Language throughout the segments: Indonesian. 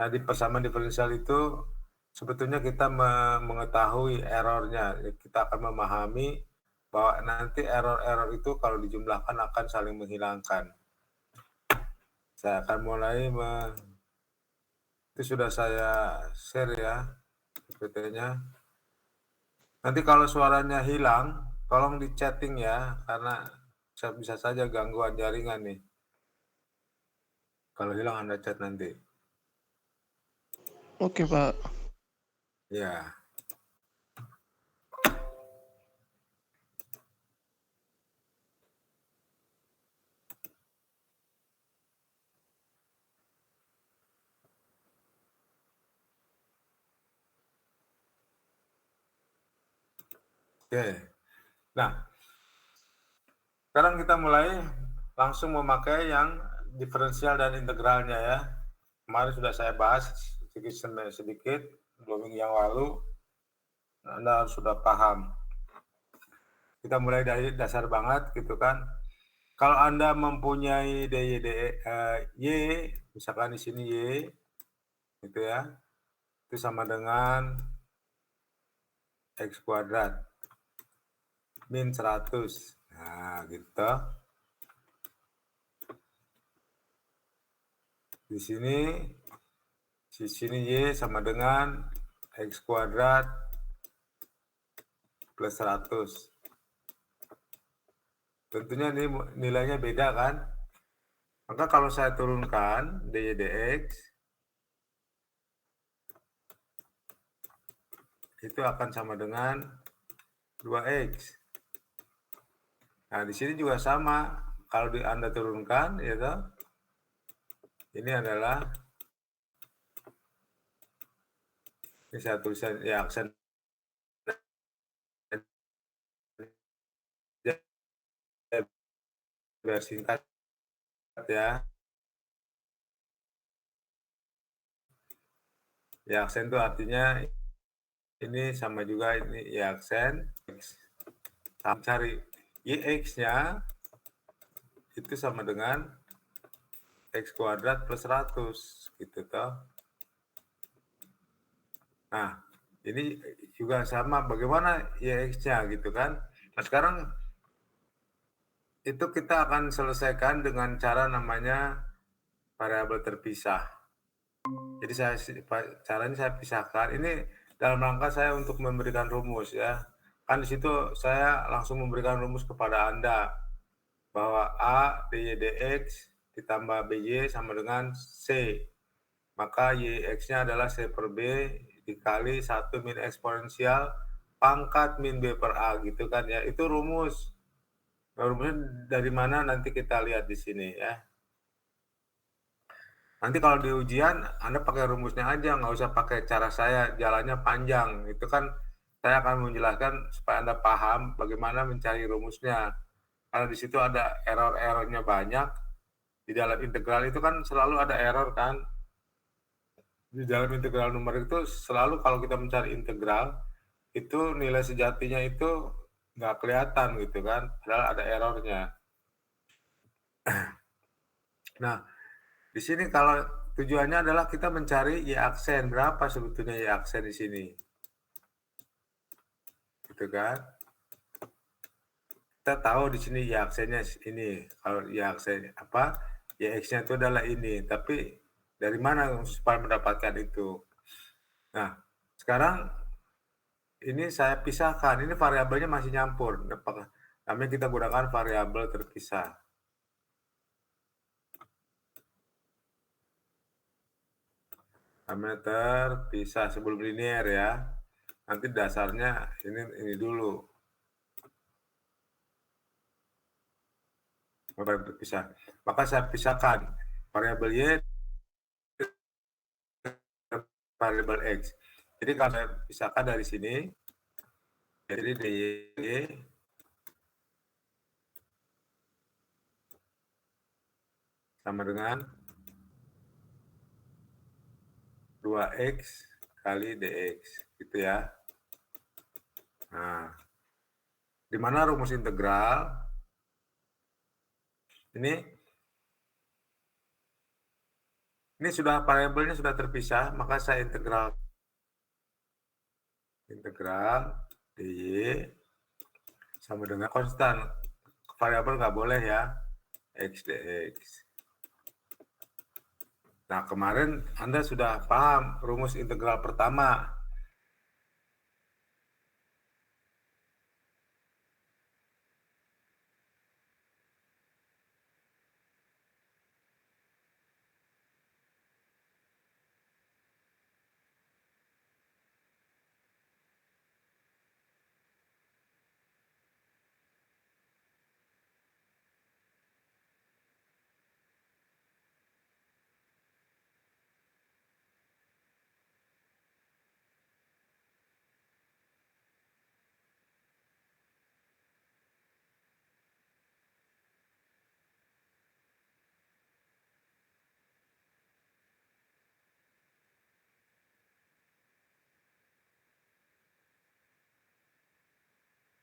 Nah, di persamaan diferensial itu sebetulnya kita mengetahui errornya. Kita akan memahami bahwa nanti error-error itu kalau dijumlahkan akan saling menghilangkan. Saya akan mulai itu sudah saya share ya PPT-nya. Nanti kalau suaranya hilang, tolong di chatting ya, karena bisa saja gangguan jaringan nih. Kalau hilang Anda chat nanti. Oke, Pak. Ya. Oke. Nah, sekarang kita mulai langsung memakai yang diferensial dan integralnya ya. Kemarin sudah saya bahas sedikit 2 minggu yang lalu. Anda sudah paham. Kita mulai dari dasar banget gitu kan. Kalau Anda mempunyai Y, misalkan di sini Y, gitu ya, itu sama dengan X kuadrat min 100. Nah, gitu. Di sini Y sama dengan X kuadrat plus 100. Tentunya ini nilainya beda kan? Maka kalau saya turunkan dy dx, itu akan sama dengan 2x. Nah, di sini juga sama. Kalau Anda turunkan, ya toh, ini adalah, ini saya tulisan ya aksen biar singkat ya. Ya aksen itu artinya ini sama juga ini ya aksen. Cari YX-nya itu sama dengan X kuadrat plus 100 gitu toh. Nah, ini juga sama bagaimana YX-nya gitu kan. Nah, sekarang itu kita akan selesaikan dengan cara namanya variabel terpisah. Jadi caranya saya pisahkan. Ini dalam rangka saya untuk memberikan rumus ya. Kan di situ saya langsung memberikan rumus kepada Anda bahwa A dy dx ditambah BY sama dengan C. Maka YX-nya adalah C per B dikali 1 min eksponensial pangkat min B per A gitu kan ya. Itu rumus. Nah, rumusnya dari mana nanti kita lihat di sini ya. Nanti kalau di ujian Anda pakai rumusnya aja, nggak usah pakai cara saya, jalannya panjang. Itu kan saya akan menjelaskan supaya Anda paham bagaimana mencari rumusnya. Karena di situ ada error-errornya banyak. Di dalam integral itu kan selalu ada error kan. Di dalam integral numerik itu selalu kalau kita mencari integral, itu nilai sejatinya itu nggak kelihatan gitu kan, padahal ada errornya. Nah, di sini kalau tujuannya adalah kita mencari Y aksen, berapa sebetulnya Y aksen di sini. Gitu kan. Kita tahu di sini Y aksennya ini. Kalau Y aksen apa? Y X-nya itu adalah ini, tapi dari mana supaya mendapatkan itu? Nah, sekarang ini saya pisahkan. Ini variabelnya masih nyampur. Namanya kita gunakan variabel terpisah. Namanya terpisah sebelum linear ya. Nanti dasarnya ini dulu. Variabel terpisah. Maka saya pisahkan variabel Y variabel X. Jadi kalau saya pisahkan dari sini, jadi dy sama dengan 2x kali dx gitu ya. Nah, di mana rumus integral? Ini Ini sudah variabelnya sudah terpisah, maka saya integral dy sama dengan konstan. Variabel nggak boleh ya, x dx. Nah, kemarin Anda sudah paham rumus integral pertama.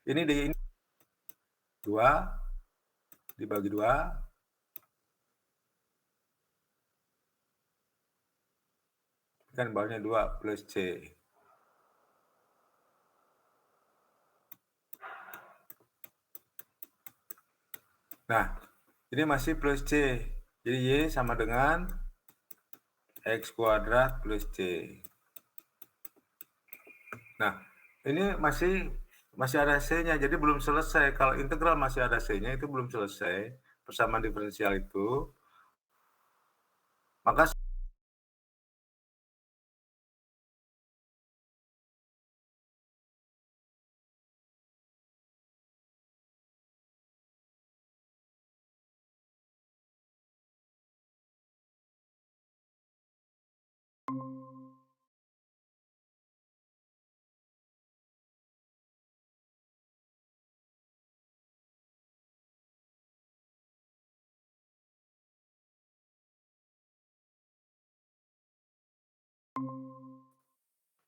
Ini 2 dibagi 2 kan bawahnya 2 plus C. Nah, ini masih plus C. Jadi Y sama dengan X kuadrat plus C. Nah, ini masih ada C-nya, jadi belum selesai. Kalau integral masih ada C-nya, itu belum selesai. Persamaan diferensial itu. Maka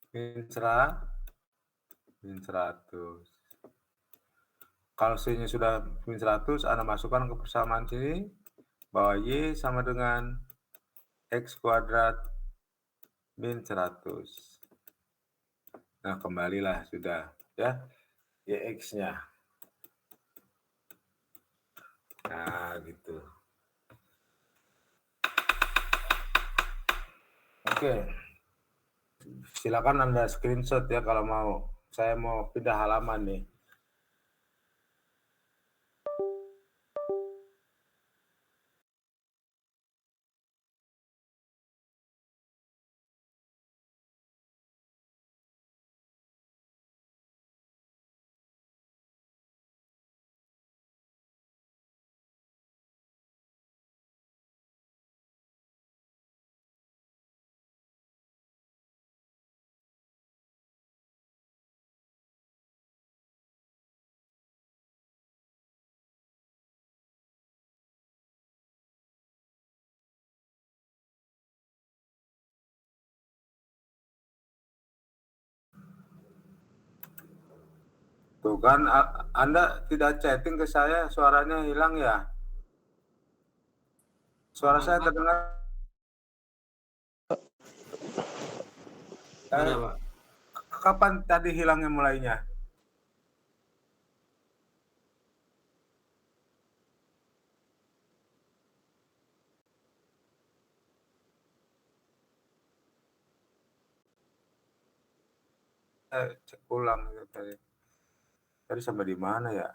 min 100. Kalau C-nya sudah min 100, Anda masukkan ke persamaan sini, bahwa Y sama dengan X kuadrat min 100. Nah, kembalilah sudah, ya, YX-nya. Nah, gitu. Oke. Silakan Anda screenshot ya kalau mau. Saya mau pindah halaman nih. Tuh kan, Anda tidak chatting ke saya, suaranya hilang ya? Suara saya terdengar. Kapan tadi hilangnya mulainya? Cek ulang tadi. Tadi sampai di mana ya?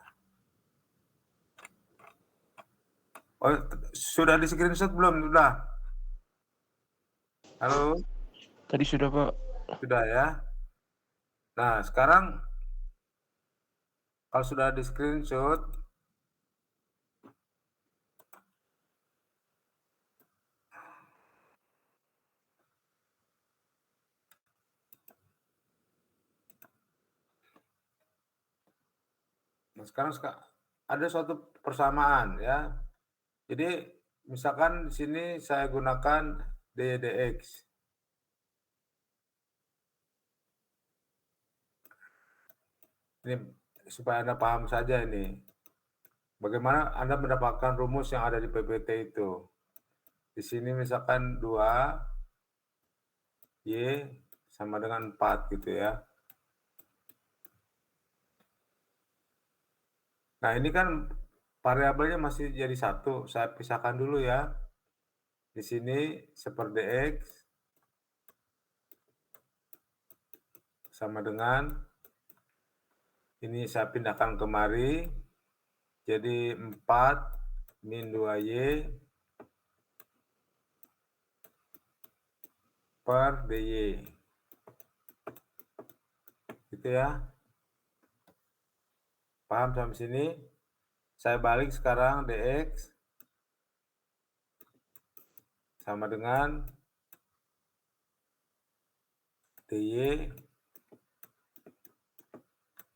Oh, sudah di screenshot belum? Sudah. Halo? Tadi sudah, Pak. Sudah ya. Nah, sekarang kalau sudah di screenshot, nah sekarang ada suatu persamaan ya. Jadi misalkan di sini saya gunakan dx. Ini supaya Anda paham saja ini. Bagaimana Anda mendapatkan rumus yang ada di PPT itu. Di sini misalkan 2, Y sama dengan 4 gitu ya. Nah, ini kan variabelnya masih jadi 1, saya pisahkan dulu ya. Di sini seperti X sama dengan, ini saya pindahkan kemari, jadi 4 min 2Y per DY. Gitu ya. Paham sampai sini? Saya balik sekarang DX sama dengan DY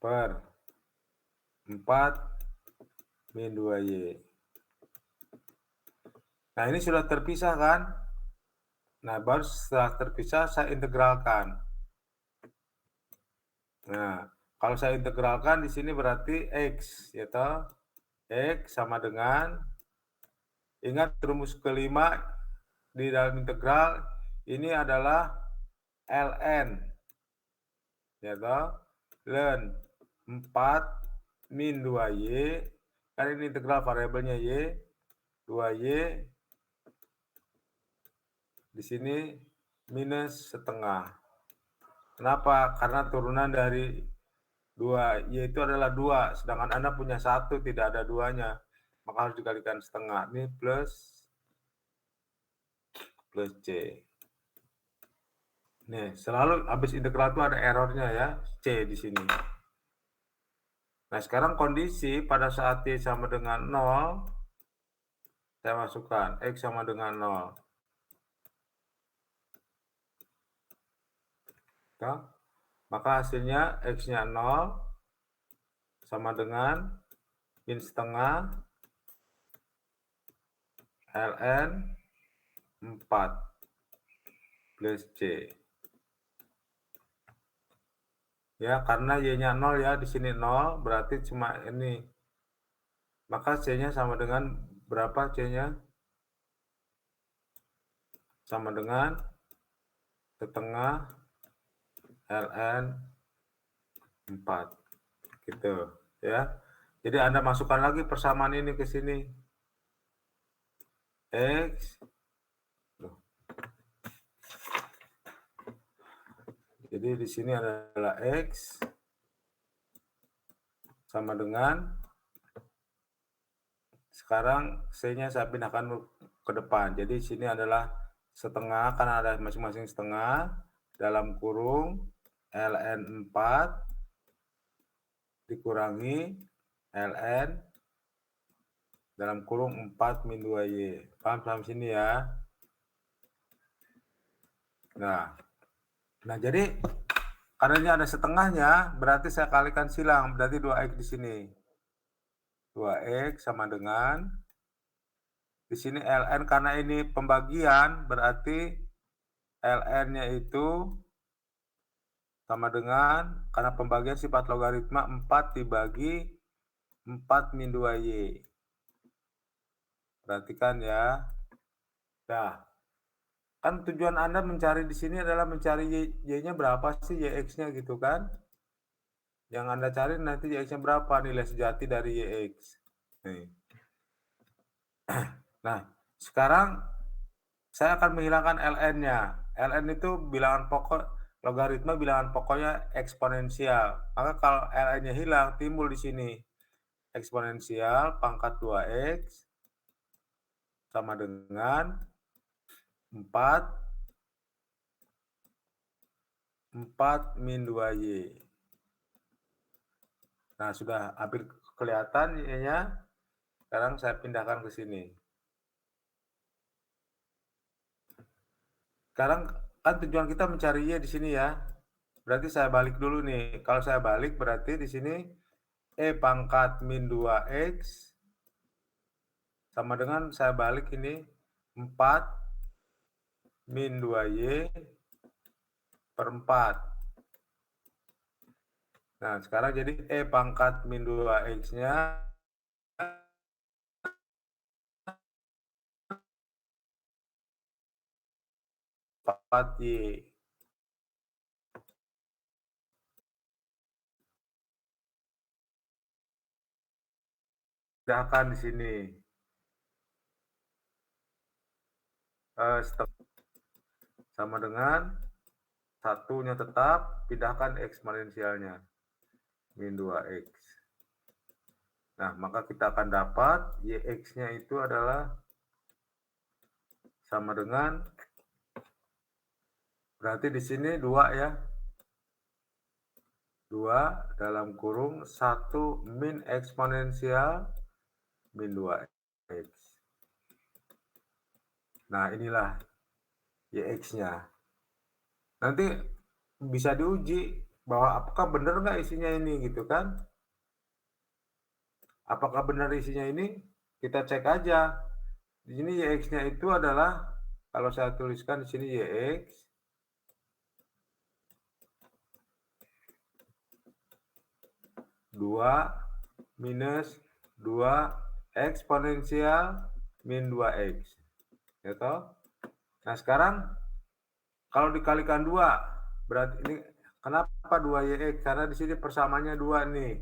per 4 min 2Y. Nah, ini sudah terpisah kan? Nah, baru setelah terpisah saya integralkan. Nah, kalau saya integralkan di sini berarti X, ya toh? X sama dengan, ingat rumus kelima di dalam integral ini adalah ln, ya toh? Ln 4 min 2Y, kan ini integral variabelnya Y, 2Y di sini minus setengah. Kenapa? Karena turunan dari 2Y itu adalah 2, sedangkan Anda punya 1, tidak ada 2-nya. Maka harus dikalikan setengah. Ini plus C. Nih, selalu habis integral itu ada errornya ya, C di sini. Nah, sekarang kondisi pada saat Y sama dengan 0, saya masukkan X sama dengan 0. Nah, maka hasilnya X-nya 0 sama dengan min setengah ln 4 plus C. Ya, karena Y-nya 0 ya, di sini 0, berarti cuma ini. Maka C-nya sama dengan berapa C-nya? Sama dengan setengah ln 4. Gitu, ya. Jadi Anda masukkan lagi persamaan ini ke sini. X. Jadi di sini adalah X sama dengan, sekarang C-nya saya pindahkan ke depan. Jadi sini adalah setengah, karena ada masing-masing setengah, dalam kurung ln 4 dikurangi ln dalam kurung 4 min 2Y. Paham sampai sini ya? Nah, jadi karena ini ada setengahnya, berarti saya kalikan silang, berarti 2X di sini. 2X sama dengan, di sini ln karena ini pembagian, berarti ln-nya itu sama dengan, karena pembagian sifat logaritma 4 dibagi 4 min 2Y. Perhatikan ya. Nah, kan tujuan Anda mencari di sini adalah mencari Y-nya berapa sih, YX-nya gitu kan. Yang Anda cari nanti YX-nya berapa, nilai sejati dari YX. Nih. Nah, sekarang saya akan menghilangkan ln-nya. ln itu bilangan pokok, logaritma bilangan pokoknya eksponensial. Maka kalau ln-nya hilang, timbul di sini eksponensial pangkat 2X sama dengan 4 min 2Y. Nah, sudah hampir kelihatan Y-nya. Sekarang saya pindahkan ke sini. Sekarang kan tujuan kita mencari Y di sini ya. Berarti saya balik dulu nih. Kalau saya balik berarti di sini E pangkat min 2X sama dengan, saya balik ini 4 min 2Y per 4. Nah, sekarang jadi E pangkat min 2X-nya Y. Pindahkan di sini. Sama dengan satunya tetap, pindahkan eksponensialnya. Min 2X. Nah, maka kita akan dapat YX-nya itu adalah sama dengan, berarti di sini 2 ya. 2 dalam kurung 1 min eksponensial min 2X. Nah, inilah YX-nya. Nanti bisa diuji bahwa apakah benar nggak isinya ini gitu kan. Apakah benar isinya ini? Kita cek aja. Di sini YX-nya itu adalah, kalau saya tuliskan di sini YX, dua minus 2 eksponensial min 2X. Ya toh? Nah, sekarang kalau dikalikan 2, berarti ini kenapa 2YX? Karena di sini persamaannya 2 nih.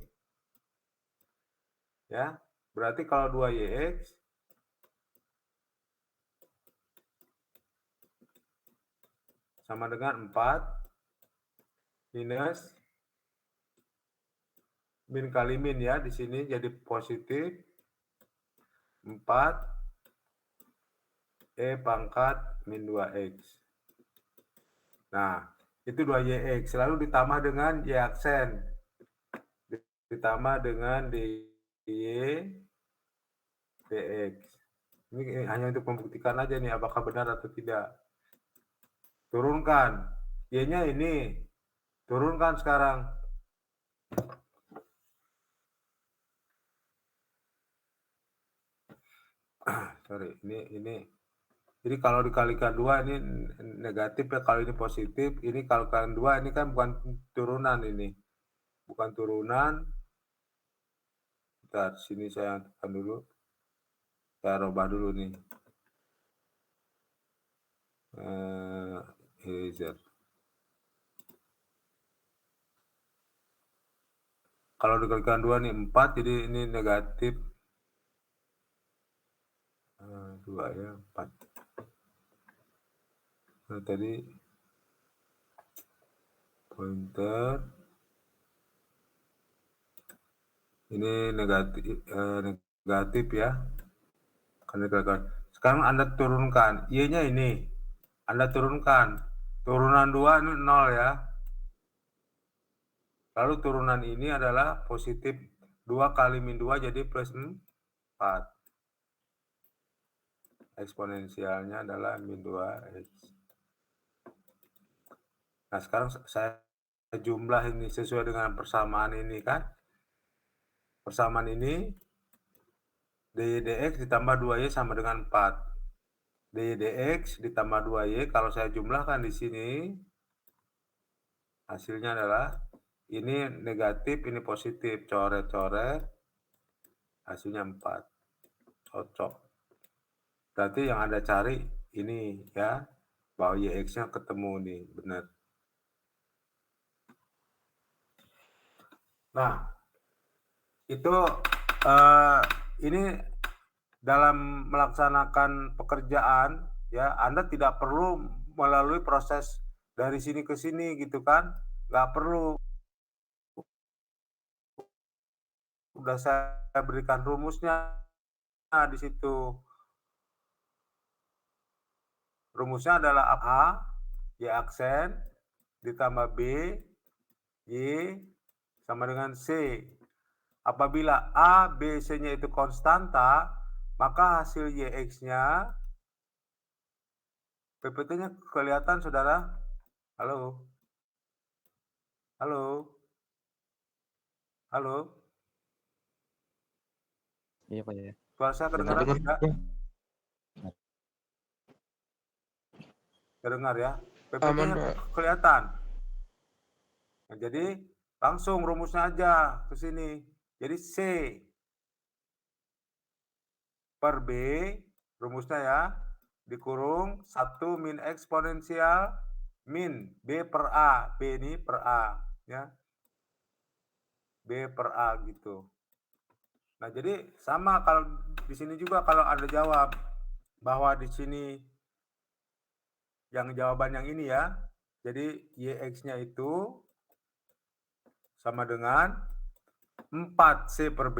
Ya, berarti kalau 2YX sama dengan 4 minus min kali min ya, di sini jadi positif 4 pangkat min 2X. Nah, itu 2YX, lalu ditambah dengan Y aksen, ditambah dengan DY DX. Ini hanya untuk membuktikan aja nih apakah benar atau tidak. Turunkan Y-nya ini, turunkan sekarang. Sorry, ini. Jadi kalau dikalikan 2 ini negatif ya, kalau ini positif. Ini kalau kalikan 2 ini kan bukan turunan ini. Bukan turunan. Bentar, sini saya tekan dulu. Saya rubah dulu nih. Eraser. Kalau dikalikan 2 nih 4, jadi ini negatif 2 ya, 4. Nah, tadi pointer ini negatif ya. Sekarang Anda turunkan Y-nya ini. Anda turunkan. Turunan 2 ini 0 ya. Lalu turunan ini adalah positif 2 kali min 2 jadi plus 4. Eksponensialnya adalah min 2X. Nah, sekarang saya jumlah ini sesuai dengan persamaan ini kan. Persamaan ini DY DX ditambah 2Y sama dengan 4. DY DX ditambah 2Y, kalau saya jumlahkan di sini, hasilnya adalah ini negatif, ini positif. Coret-coret, hasilnya 4. Cocok. Berarti yang Anda cari ini ya, bahwa YX-nya ketemu nih, benar. Nah, itu ini dalam melaksanakan pekerjaan ya, Anda tidak perlu melalui proses dari sini ke sini gitu kan, nggak perlu. Udah saya berikan rumusnya di situ. Rumusnya adalah A, Y aksen, ditambah B, Y, sama dengan C. Apabila A, B, C-nya itu konstanta, maka hasil YX-nya, PPT-nya kelihatan, saudara? Halo? Halo? Halo? Iya, Pak ya. Suara saya kedengaran tidak? Kedengar ya? PPT-nya kelihatan. Nah, jadi langsung rumusnya aja ke sini. Jadi C per B, rumusnya ya, dikurung 1 min eksponensial min B per A. B ini per A, ya. B per A gitu. Nah, jadi sama kalau di sini juga kalau Anda jawab bahwa di sini yang jawaban yang ini ya. Jadi YX-nya itu sama dengan 4C per B,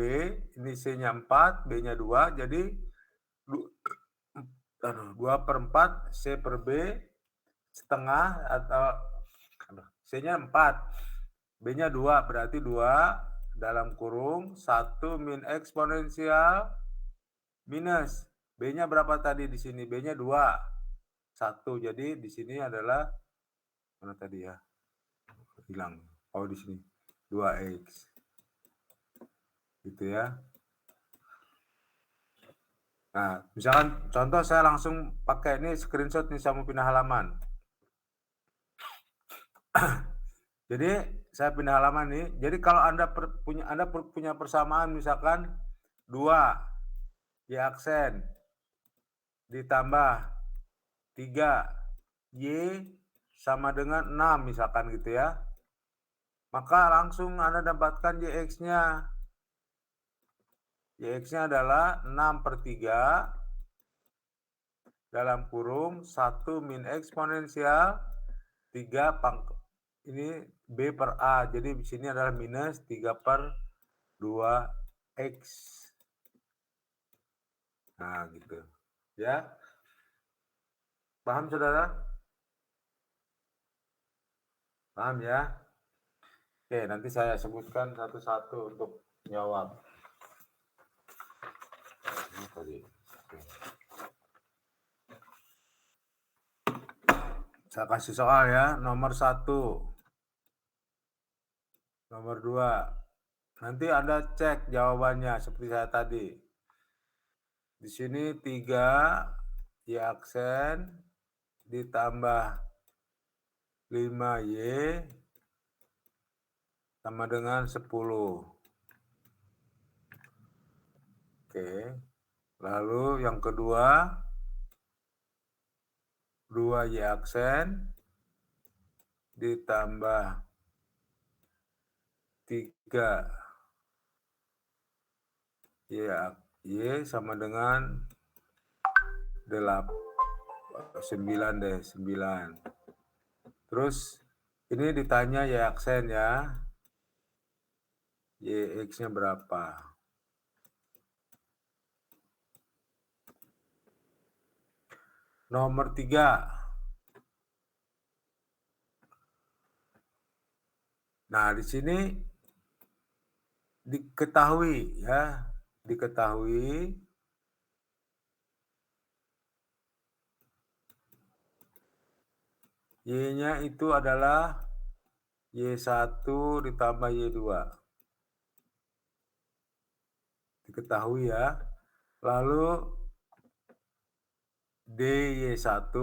ini C-nya 4, B-nya 2, jadi 2/4 C per B setengah atau C-nya 4, B-nya 2, berarti 2 dalam kurung 1 min eksponensial minus B-nya berapa tadi di sini? B-nya 2, 1. Jadi di sini adalah mana tadi ya? Hilang. Oh, di sini 2X. Gitu ya. Nah, misalkan contoh saya langsung pakai ini screenshot nih, saya mau pindah halaman. Jadi saya pindah halaman nih. Jadi kalau Anda punya persamaan misalkan 2 Y aksen ditambah 3 Y sama dengan 6 misalkan gitu ya. Maka langsung Anda dapatkan YX-nya. YX-nya adalah 6/3 dalam kurung 1 min eksponensial 3 ini B per A. Jadi di sini adalah minus 3/2X. Nah, gitu. Ya. Paham, saudara? Paham ya? Oke, nanti saya sebutkan satu-satu untuk jawab. Ini tadi. Oke. Saya kasih soal ya, nomor 1. Nomor 2. Nanti Anda cek jawabannya seperti saya tadi. Di sini 3 Y aksen ditambah 5Y sama dengan 10. Oke. Lalu yang kedua 2Y aksen ditambah 3 Y sama dengan 9 deh, 9. Terus ini ditanya Y aksen ya. YX-nya berapa? Nomor 3. Nah, di sini diketahui ya, diketahui Y-nya itu adalah Y1 ditambah Y2. Diketahui ya. Lalu DY1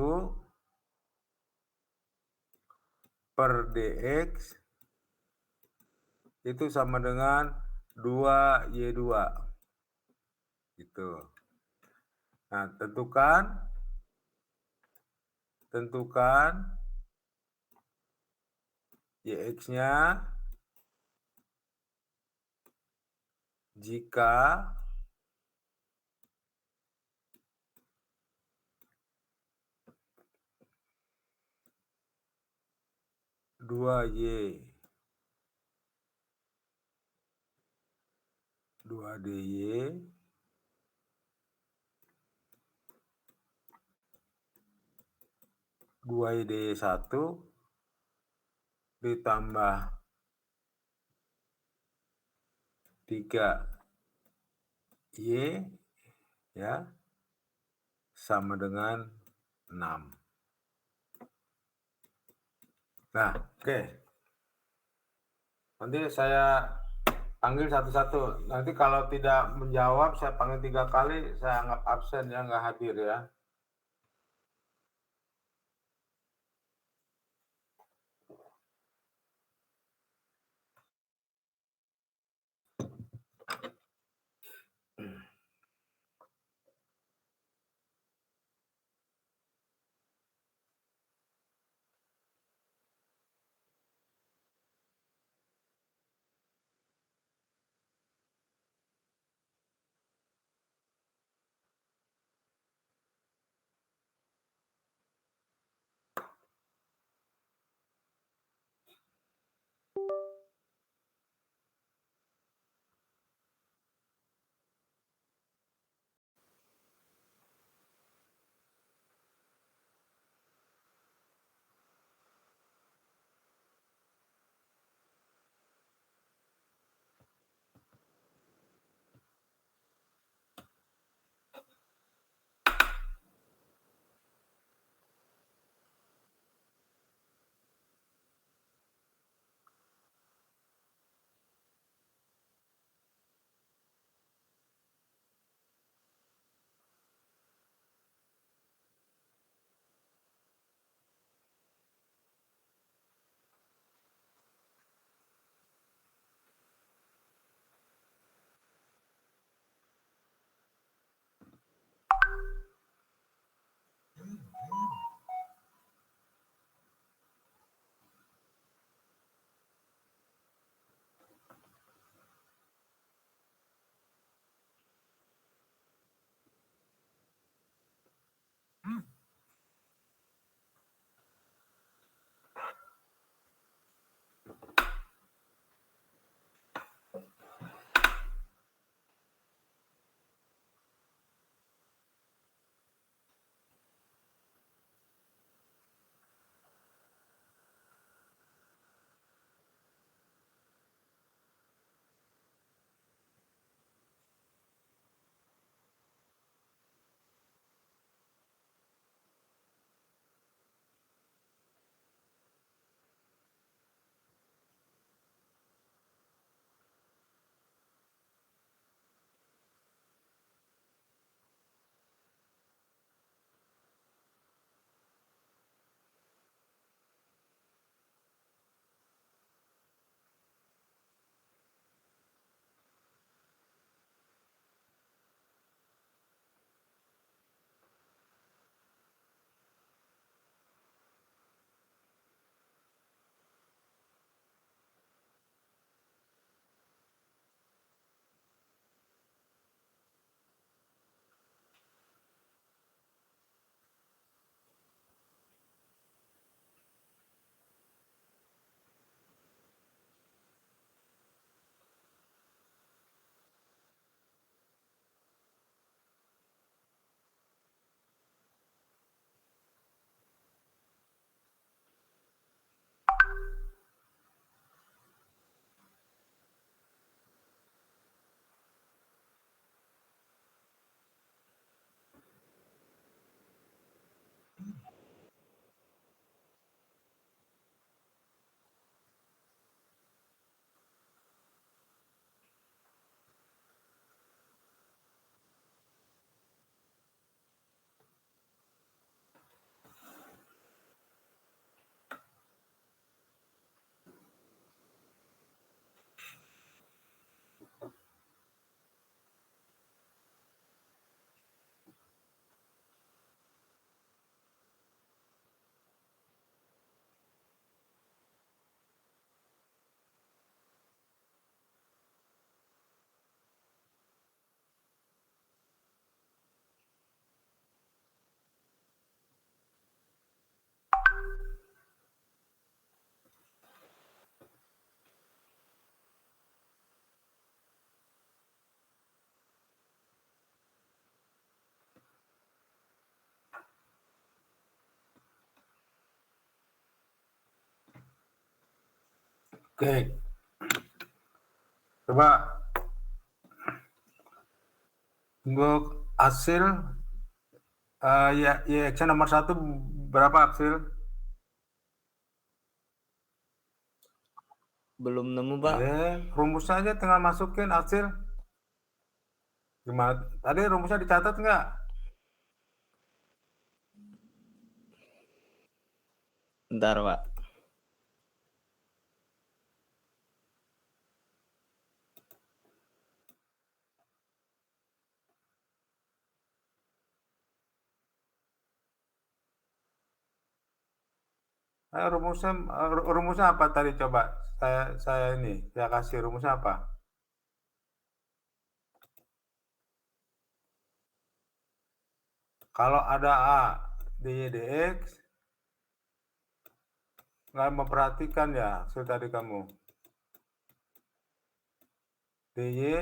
per DX itu sama dengan 2Y2. Gitu. Nah, tentukan YX-nya jika dua Y 2DY dua DY1 ditambah 3Y ya sama dengan 6. Nah, oke. Nanti saya panggil satu-satu. Nanti kalau tidak menjawab saya panggil 3 kali, saya anggap absen ya, nggak hadir ya. Oke, coba untuk hasil ya action nomor 1 berapa hasil? Belum nemu, Pak. Rumusnya aja tinggal masukin hasil. Gimana? Tadi rumusnya dicatat nggak? Bentar, Pak. Rumusnya apa tadi coba? Saya kasih rumusnya apa? Kalau ada A, dy dx, nggak memperhatikan ya hasil tadi kamu. dy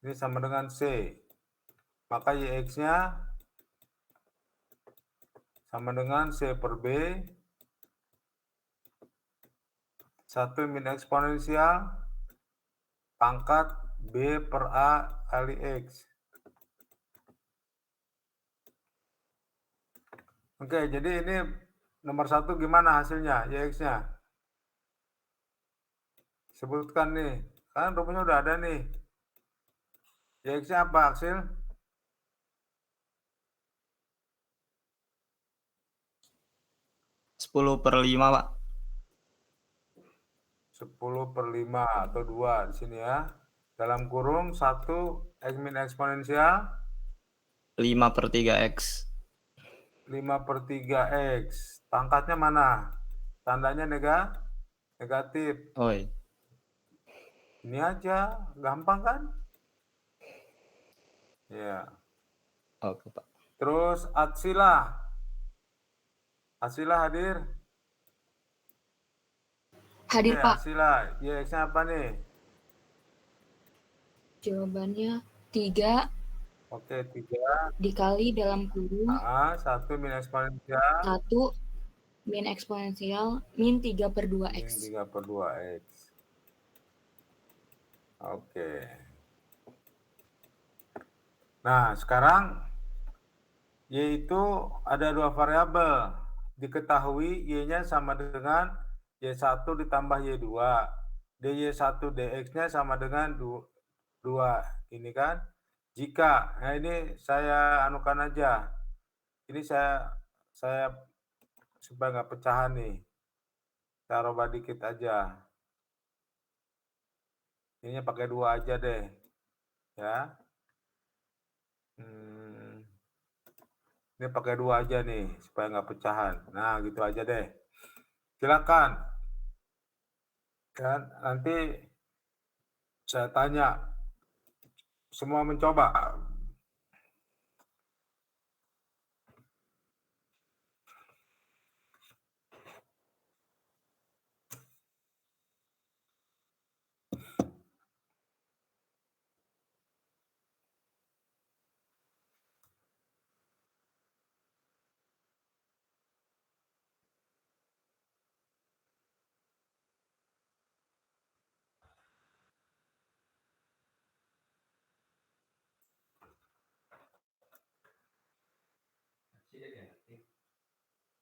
ini sama dengan c, maka yx-nya sama dengan c per b 1 min eksponensial pangkat b per a kali x. Oke, jadi ini nomor 1 gimana hasilnya yx-nya? Sebutkan nih, kan rumusnya udah ada nih. Yx-nya apa hasil? 10/5, Pak. 10/5 atau 2 di sini ya. Dalam kurung 1 min eksponensial 5/3x. 5/3x. Pangkatnya mana? Tandanya negatif. Oh, iya. Ini aja, gampang kan? Ya. Oke, Pak. Terus Atsila. Atsila hadir? Hadir, Oke, Pak. Atsila. YX-nya apa nih? Jawabannya 3 Oke, 3. dikali dalam kurung 1 min eksponensial 1 min eksponensial min 3/2x. min 3/2x. Oke. Nah, sekarang yaitu ada 2 variabel. Diketahui y-nya sama dengan y1 ditambah y2. dy1 dx-nya sama dengan 2. Ini kan. Jika, nah ini saya anukan aja. Ini saya supaya nggak pecahan nih. Saya rubah dikit aja. Ini pakai 2 aja deh. Ya. Ini pakai 2 aja nih, supaya nggak pecahan. Nah, gitu aja deh. Silakan. Dan nanti saya tanya, semua mencoba.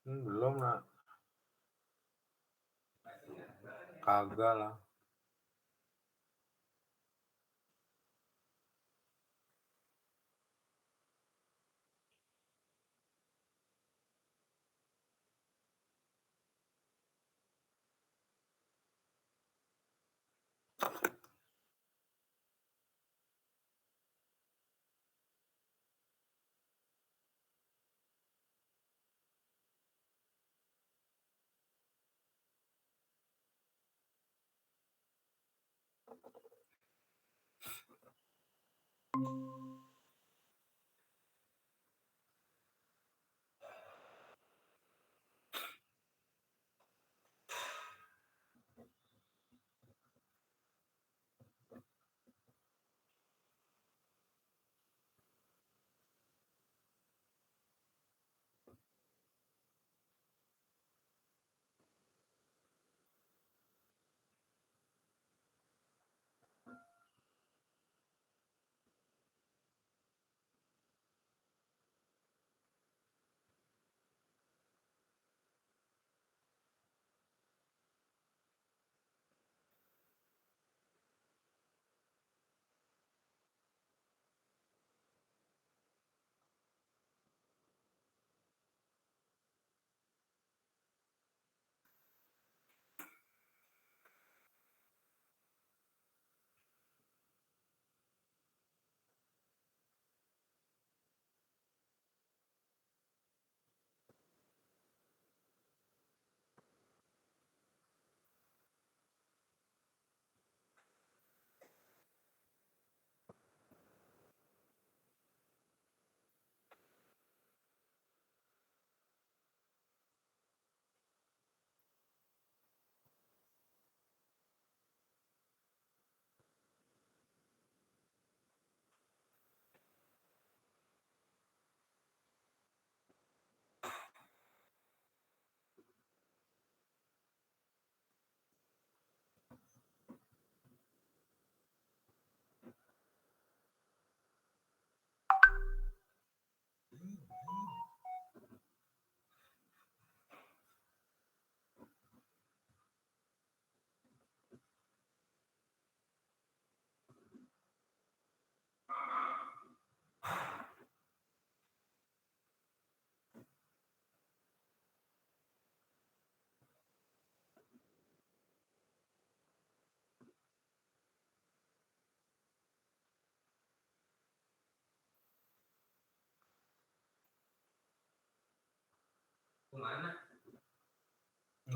Belum lah. Kagak lah.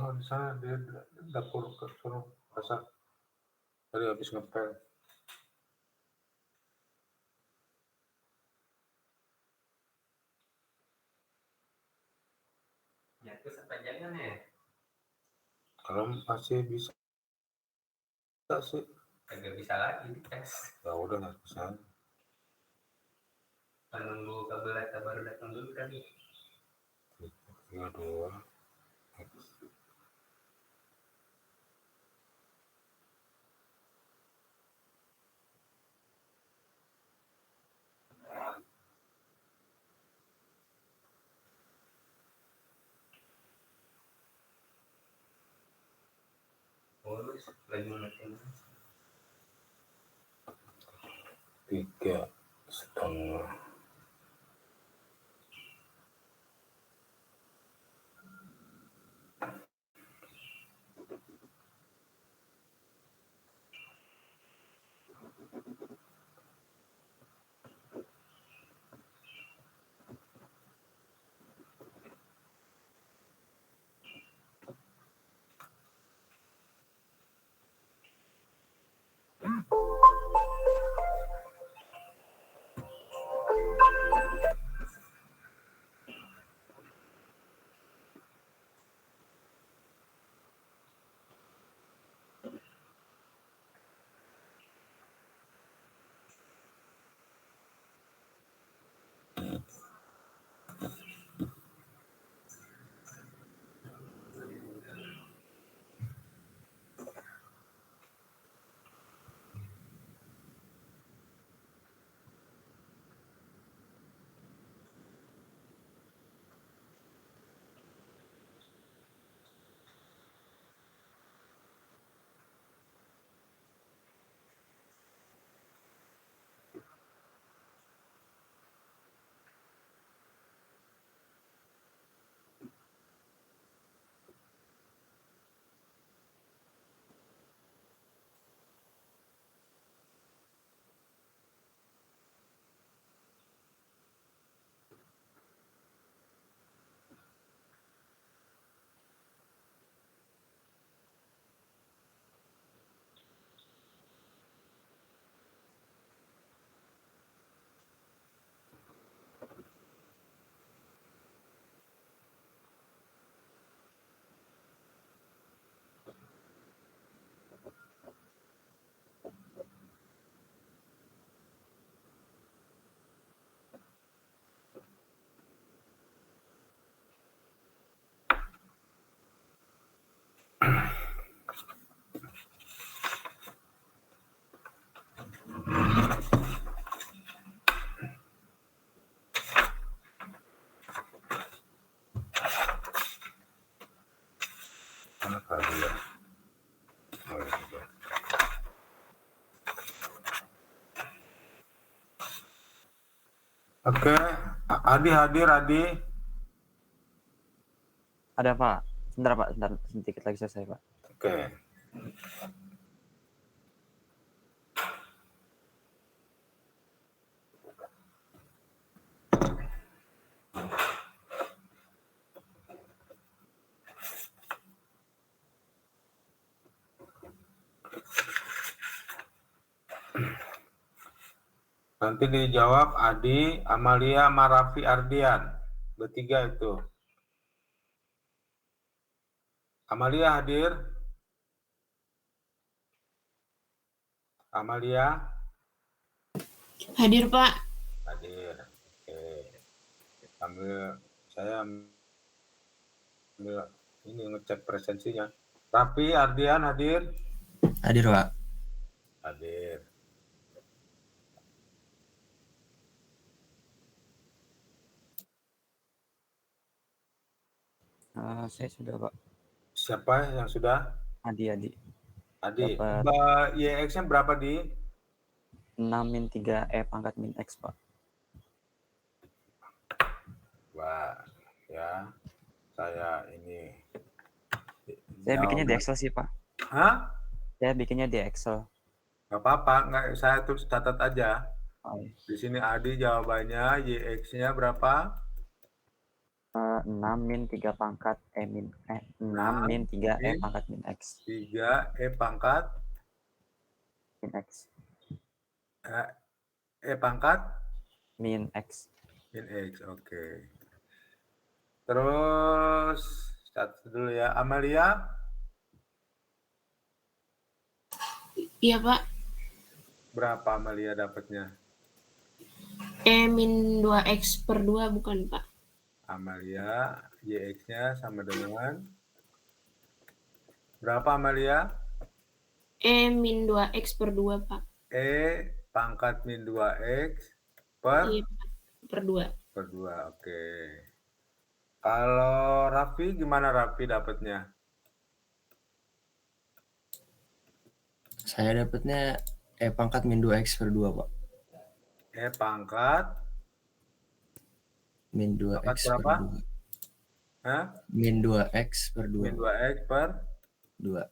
Oh, di sana dia dapur ke suruh masak. Tadi habis ngepel. Ya, itu sepanjangnya nih. Kalau masih bisa sih. Kagak bisa lagi tes. Ya udah nggak bisa. Menunggu kabel data baru datang dulu kan. 32. Oh, lu lagi ngetin. 3,5. Mana kabel ya? Oh, ya, sudah. Oke, Adi hadir, Adi. Ada Pak. Sebentar Pak, sebentar sedikit lagi selesai Pak. Oke. Nanti dijawab Adi, Amalia, Marafi, Ardian. Bertiga itu. Amalia hadir? Amalia? Hadir, Pak. Hadir. Oke. Saya ambil ini ngecek presensinya. Rafi, Ardian hadir? Hadir, Pak. Hadir. Saya sudah Pak. Siapa yang sudah? Adi. Adi. Dapat YX-nya berapa di? 6-3 pangkat min X Pak. Wah, ya. Saya ini. Saya bikinnya di Excel sih Pak. Hah? Saya bikinnya di Excel. Nggak apa-apa, nggak, saya tulis catat aja. Oh, iya. Di sini Adi jawabannya, YX-nya berapa? 6 min 3 pangkat E min 6 min 3 E pangkat min X 3 E pangkat min X E pangkat min X. min X. Oke. Terus satu dulu ya. Amalia, Iya, Pak. berapa Amalia dapatnya? E min 2X per 2 bukan, Pak? Amalia, YX-nya sama dengan berapa Amalia? E min 2X per 2, Pak. E pangkat min 2X per Iya, Pak. Per 2. per 2. Oke. Kalau Raffi gimana Raffi dapatnya? Saya dapatnya E pangkat min 2X per 2, Pak. E pangkat Min 2X pangkat per berapa? 2. Hah? Min 2X per 2. Min 2X per 2.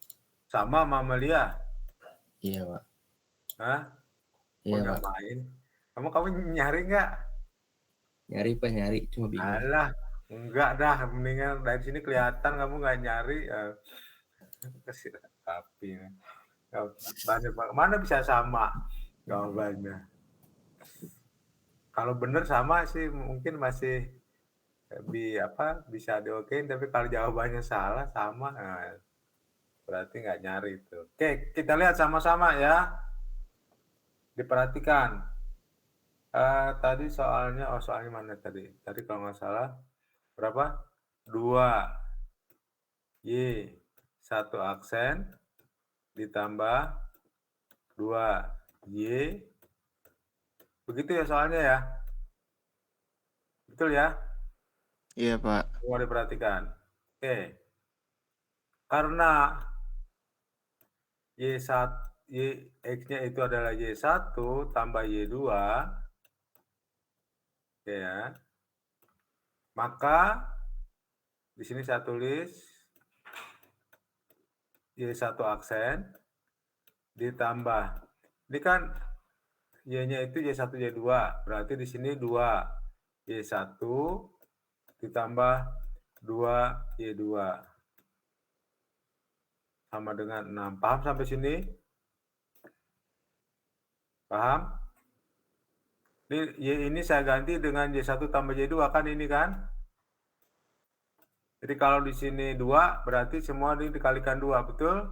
sama sama Amalia. Iya, Pak. Hah? Iya, Udah Pak. main. Kamu nyari nggak? Nyari, Pak, nyari. Cuma bingung. Alah, enggak dah. Mendingan dari sini kelihatan kamu nggak nyari. Kasih api. Mana bisa sama jawabannya? Kalau bener sama sih mungkin masih bisa diokein, tapi kalau jawabannya salah sama, nah, berarti nggak nyari itu. Oke, kita lihat sama-sama ya. Diperhatikan. Tadi soalnya mana tadi? Tadi kalau nggak salah berapa? 2 Y 1 aksen ditambah 2 Y. Begitu ya soalnya ya? Betul ya? Iya, Pak. Semua diperhatikan. Oke. Karena X-nya itu adalah Y1 tambah Y2. Oke ya. Maka di sini saya tulis Y1 aksen ditambah. Ini kan Y-nya itu Y1 Y2. Berarti di sini 2 Y1 ditambah 2 Y2 sama dengan 6. Paham sampai sini? Paham? Ini saya ganti dengan Y1 tambah Y2 kan ini kan? Jadi kalau di sini 2 berarti semua ini dikalikan 2, betul?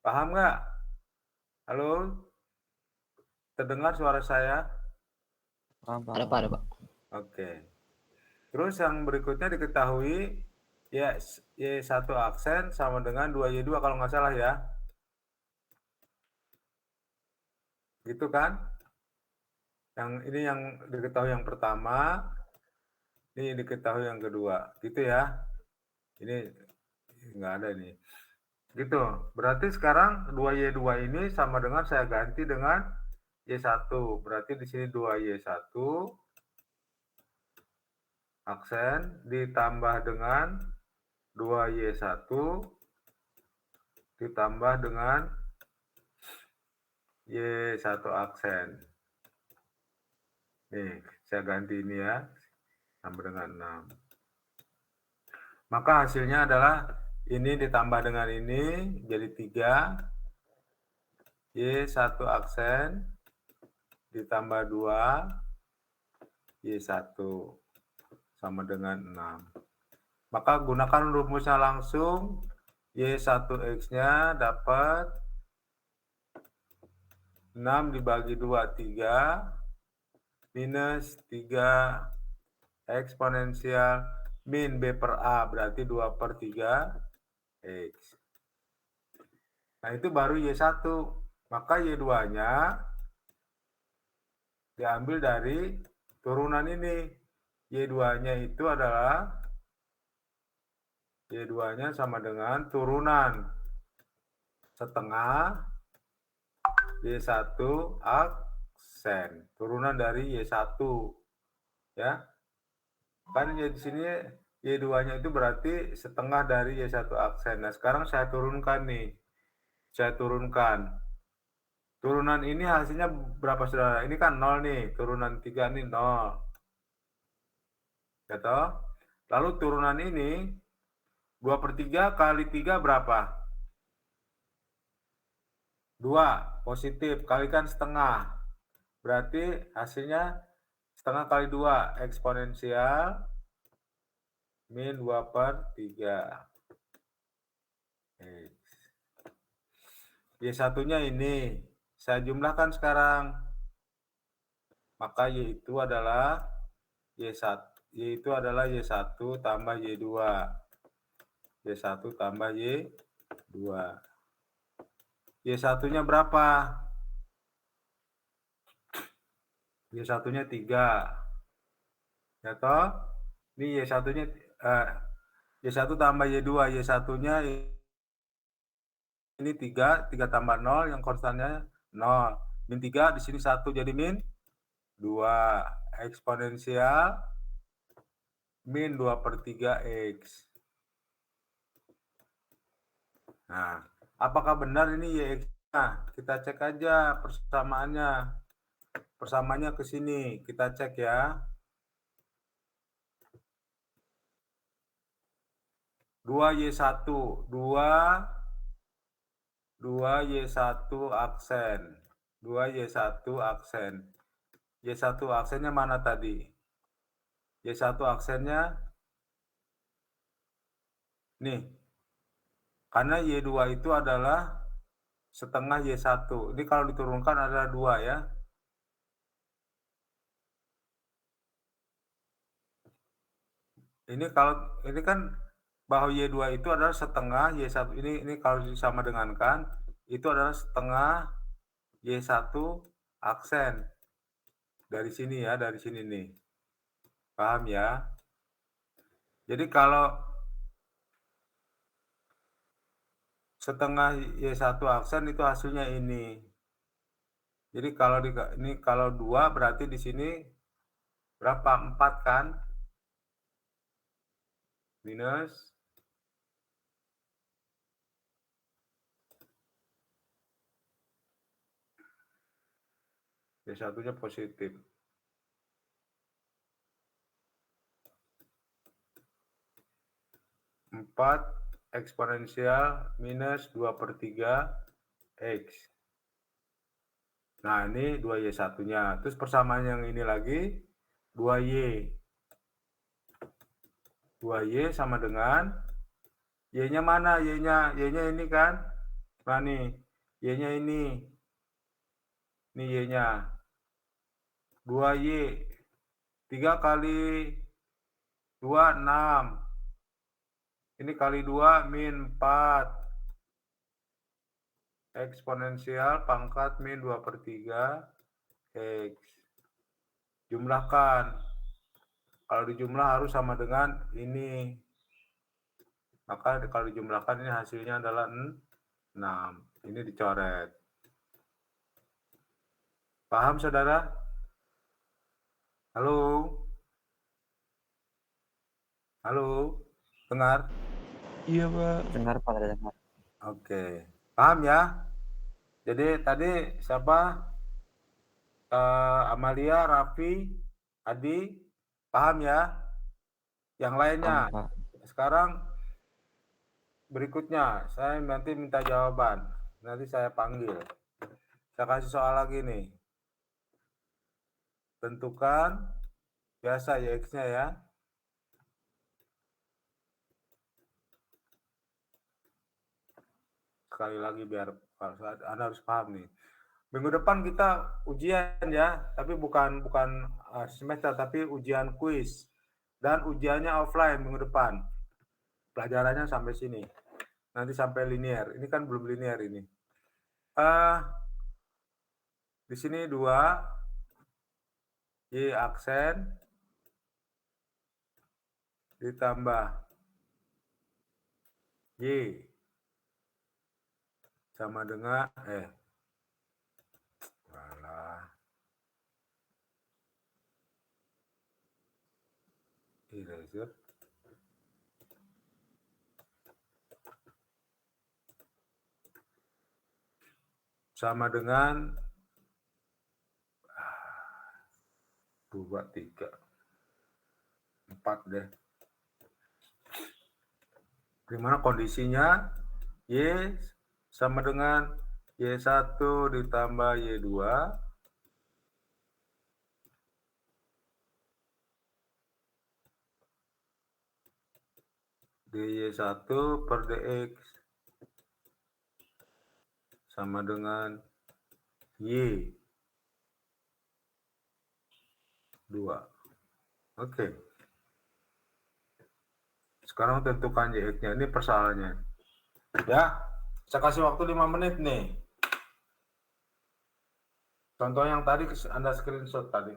Paham nggak? Halo? Terdengar suara saya? Paham, Pak. Ada, Pak. Ada, Pak. Oke. Terus yang berikutnya diketahui Y1 aksen sama dengan 2Y2 kalau nggak salah ya. Gitu kan? Ini yang diketahui yang pertama, ini diketahui yang kedua. Gitu ya. Ini nggak ada ini. Gitu. Berarti sekarang 2Y2 ini sama dengan saya ganti dengan Y1. Berarti di sini 2Y1 aksen ditambah dengan 2Y1 ditambah dengan Y1 aksen. Nih, saya ganti ini ya, sama dengan 6. Maka hasilnya adalah ini ditambah dengan ini, jadi 3. Y1 aksen ditambah 2, Y1 sama dengan 6. Maka gunakan rumusnya langsung. Y1X-nya dapat 6 dibagi 2, 3. Minus 3 eksponensial min B per A. Berarti 2 per 3 X. Nah itu baru Y1. Maka Y2-nya diambil dari turunan ini. Y2-nya itu adalah Y2-nya sama dengan turunan setengah Y1 aksen. Turunan dari Y1. Ya. Kan di sini Y2-nya itu berarti setengah dari Y1 aksen. Nah, sekarang saya turunkan nih. Saya turunkan. Turunan ini hasilnya berapa, saudara? Ini kan 0 nih. Turunan 3 nih 0. Ya toh? Lalu turunan ini 2/3 kali 3 berapa? 2, positif, kalikan setengah. Berarti hasilnya setengah kali 2, eksponensial min 2/3. X. Y1-nya ini. Saya jumlahkan sekarang. Maka Y itu adalah Y1. Y itu adalah Y1 tambah Y2. Y1 tambah Y2. Y1-nya berapa? Y1-nya 3. Ya toh? Ini Y1-nya Y1 tambah Y2. Y1-nya ini 3 tambah 0 yang konstannya 0. Min 3 di sini 1 jadi min 2. Eksponensial min 2/3 X. Nah, apakah benar ini YX? Nah, kita cek aja persamaannya. Persamaannya ke sini, kita cek ya. 2Y1, 2Y1 aksen. 2Y1 aksen. Y1 aksennya mana tadi? Y1 aksennya nih. Karena Y2 itu adalah setengah Y1. Ini kalau diturunkan adalah 2 ya. Ini kan bahwa Y2 itu adalah setengah Y1. Ini kalau sama dengankan itu adalah setengah Y1 aksen. Dari sini ya, dari sini nih. Paham ya? Jadi kalau setengah Y1 aksen itu hasilnya ini. Jadi kalau 2 berarti di sini berapa? 4 kan? Minus Y1-nya positif. 4 eksponensial minus 2/3 X. Nah, ini 2Y1-nya. Terus persamaan yang ini lagi 2Y. 2Y sama dengan Y-nya mana? Y-nya ini kan? Nah, nih. Y-nya ini. Ini Y-nya. 2Y. 3 kali 2, 6. Ini kali 2, min 4. Eksponensial pangkat min 2/3 X. Jumlahkan. Kalau dijumlah harus sama dengan ini. Maka kalau dijumlahkan ini hasilnya adalah 6. Ini dicoret. Paham saudara? Halo? Halo? Dengar? Iya, Pak. Dengar Pak, dengar. Oke. Paham ya? Jadi tadi siapa? Amalia, Raffi, Adi, paham ya? Yang lainnya. Paham, Pak. Sekarang berikutnya, saya nanti minta jawaban. Nanti saya panggil. Saya kasih soal lagi nih. Tentukan, biasa ya X-nya ya. Sekali lagi biar Anda harus paham nih. Minggu depan kita ujian ya, tapi bukan semester, tapi ujian kuis. Dan ujiannya offline minggu depan. Pelajarannya sampai sini. Nanti sampai linear. Ini kan belum linear ini. Di sini 2 Y aksen ditambah Y sama dengan eraser sama dengan 2, 3, 4, 4 deh. Dimana kondisinya Y sama dengan Y1 ditambah Y2 dy1 per dx sama dengan Y2. Oke. Sekarang tentukan YX-nya. Ini persoalannya. Ya, saya kasih waktu 5 menit nih. Contoh yang tadi Anda screenshot tadi.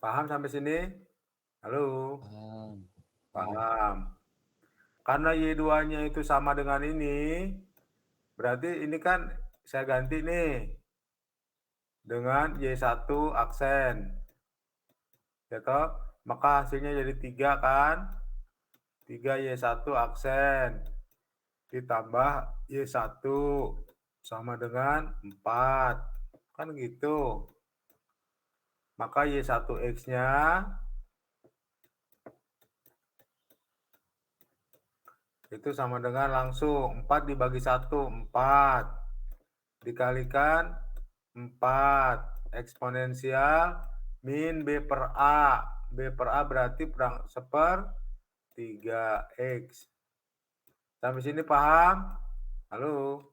Paham sampai sini? Halo? Paham. Karena Y2-nya itu sama dengan ini, berarti ini kan saya ganti nih dengan Y1 aksen. Ya toh? Maka hasilnya jadi 3 kan? 3 Y1 aksen ditambah Y1 sama dengan 4. Kan gitu. Maka Y1X-nya itu sama dengan langsung 4 dibagi 1, 4. Dikalikan 4. Eksponensial min B per A. B per A berarti seper 3X. Sampai sini paham? Halo?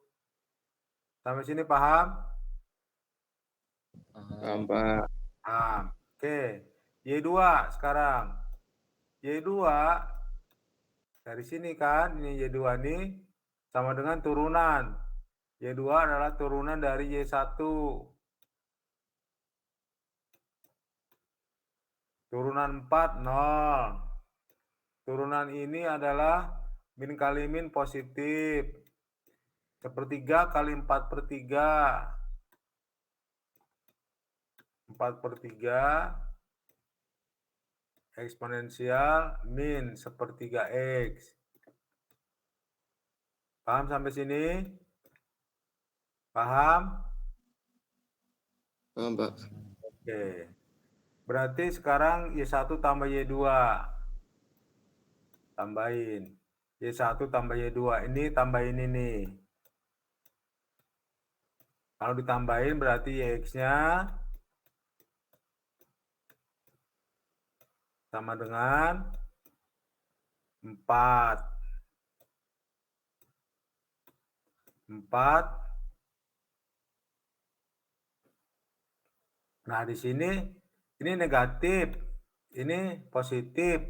Sampai sini paham? Paham, Pak. Paham. Oke. Y2 sekarang. Y2 dari sini kan, ini Y2 ini sama dengan turunan. Y2 adalah turunan dari Y1. Turunan 4, 0. Turunan ini adalah min kali min positif. Sepertiga kali 4 per 3. 4 per 3 eksponensial min sepertiga X. Paham sampai sini? Paham? Paham, Pak. Oke. Berarti sekarang Y1 tambah Y2. Tambahin. Y1 tambah Y2. Ini tambahin ini. Kalau ditambahin berarti YX-nya sama dengan 4. 4. Nah, di sini ini negatif, ini positif,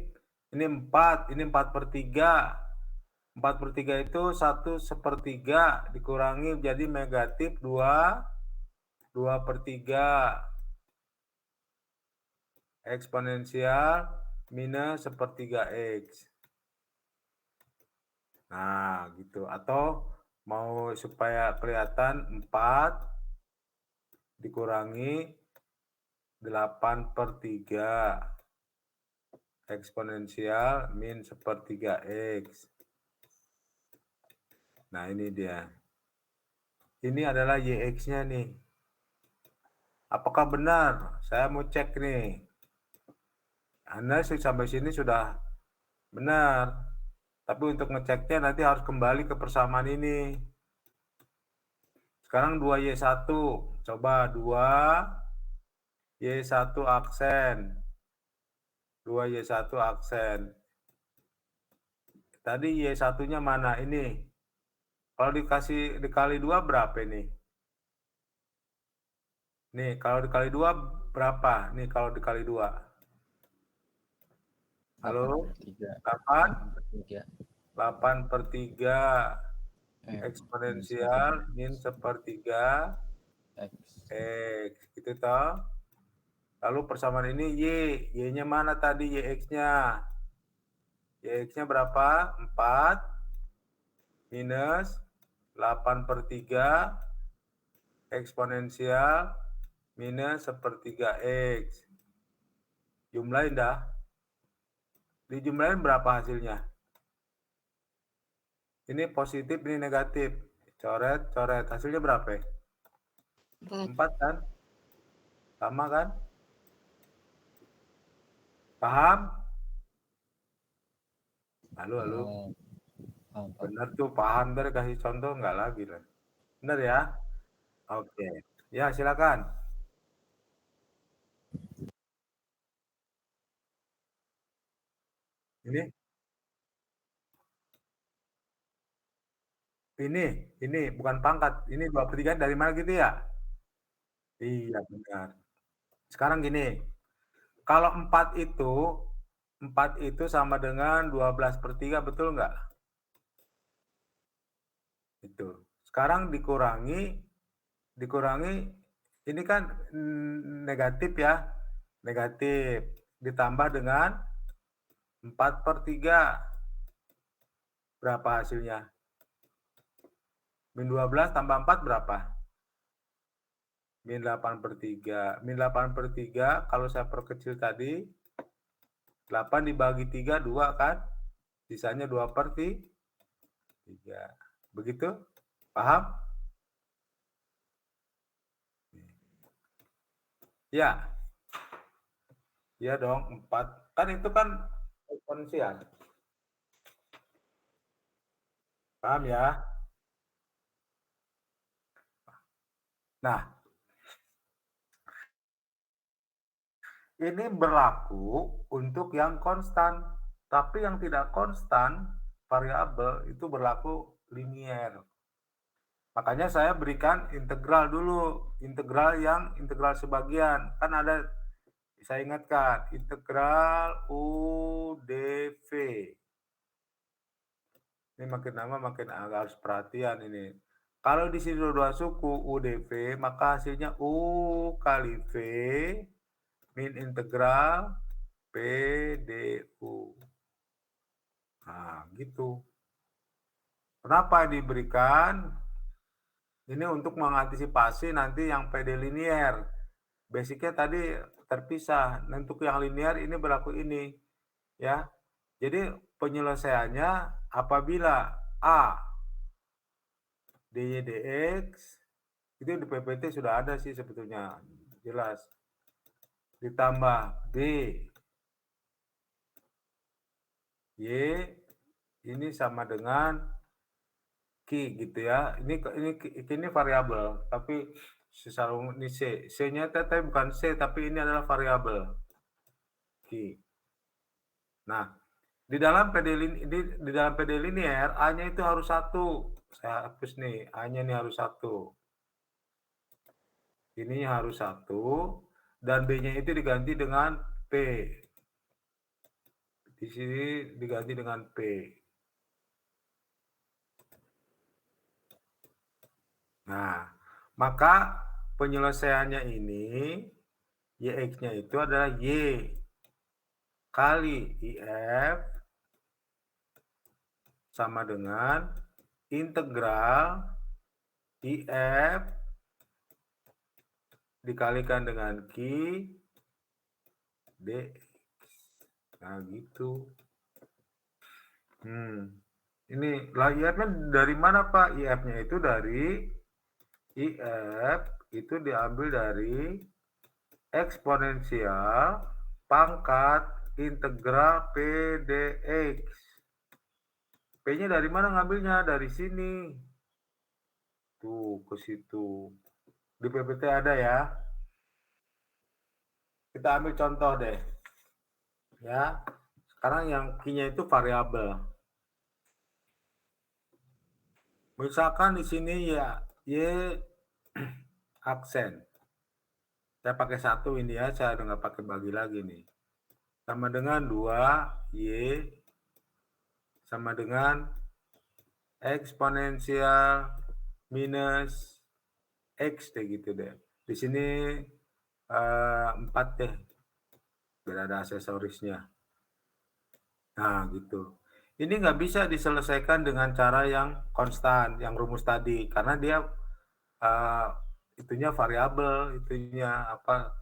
ini 4, ini 4 per 3. 4 per 3 itu 1/3 dikurangi jadi negatif 2 per 3. Eksponensial minus sepertiga X. Nah, gitu. Atau mau supaya kelihatan 4 dikurangi 8/3 eksponensial min 1/3 X. Nah, ini dia. Ini adalah YX-nya nih. Apakah benar? Saya mau cek nih. Anda sampai sini sudah benar. Tapi untuk ngeceknya nanti harus kembali ke persamaan ini. Sekarang 2Y1. Coba 2Y1 aksen. 2Y1 aksen. Tadi Y1-nya mana? Ini. Kalau dikali 2 berapa ini? Nih, kalau dikali 2 berapa? Nih, kalau dikali 2. Halo? 8/3. 8/3 eksponensial min 1/3 X. Gitu toh. Lalu persamaan ini Y. Y-nya mana tadi YX-nya? YX-nya berapa? 4 minus 8/3 eksponensial minus 1/3 X. Jumlahin dah. Dijumlahin berapa hasilnya? Ini positif, ini negatif. Coret, coret. Hasilnya berapa? 4 kan? Sama kan? Paham? Halo. Benar tuh, paham. Ntar kasih contoh enggak lagi lah. Benar ya? Oke. Ya, silakan. Ini bukan pangkat. Ini 2/3 dari mana gitu ya? Iya, benar. Sekarang gini. Kalau 4 itu sama dengan 12/3, betul nggak? Itu. Sekarang dikurangi, ini kan negatif ya. Negatif. Ditambah dengan 4/3. Berapa hasilnya? Min 12 tambah 4 berapa? Min 8/3. Min 8/3 kalau saya perkecil tadi, 8 dibagi 3, 2 kan? Sisanya 2/3. Begitu? Paham? Ya. Iya dong, 4. Kan itu kan eksponensial. Paham ya? Nah, ini berlaku untuk yang konstan, tapi yang tidak konstan, variabel itu berlaku linier. Makanya saya berikan integral dulu, integral sebagian. Kan ada, saya ingatkan, integral UdV. Ini makin lama makin harus perhatian ini. Kalau di sini 2 suku UdV, maka hasilnya U kali V min integral PdU. Nah, gitu. Kenapa diberikan? Ini untuk mengantisipasi nanti yang PD linier. Basicnya tadi terpisah. Untuk yang linier ini berlaku ini. Ya. Jadi penyelesaiannya apabila A dy dx itu di PPT sudah ada sih sebetulnya, jelas. Ditambah B Y ini sama dengan Q gitu ya. Ini variabel, tapi secara umum ini C. C-nya tapi bukan C, tapi ini adalah variabel Q. Nah, di dalam PD linier A-nya itu harus 1. Saya hapus nih, A-nya ini harus 1. Ini harus 1 dan B-nya itu diganti dengan P. Di sini diganti dengan P. Nah, maka penyelesaiannya ini YX-nya itu adalah Y kali IF sama dengan integral IF dikalikan dengan Q dx. Nah gitu. Ini lah IF-nya dari mana Pak? IF-nya itu dari IF itu diambil dari eksponensial pangkat integral P dx. P-nya dari mana ngambilnya? Dari sini. Tuh, ke situ. Di PPT ada ya. Kita ambil contoh deh. Ya. Sekarang yang Q-nya itu variabel. Misalkan di sini ya Y aksen. Saya pakai 1 ini ya, saya nggak pakai bagi lagi nih. Sama dengan 2Y sama dengan eksponensial minus X deh gitu deh. Di sini 4 deh. Biar ada aksesorisnya. Nah gitu. Ini nggak bisa diselesaikan dengan cara yang konstan, yang rumus tadi. Karena dia itunya variabel, itunya apa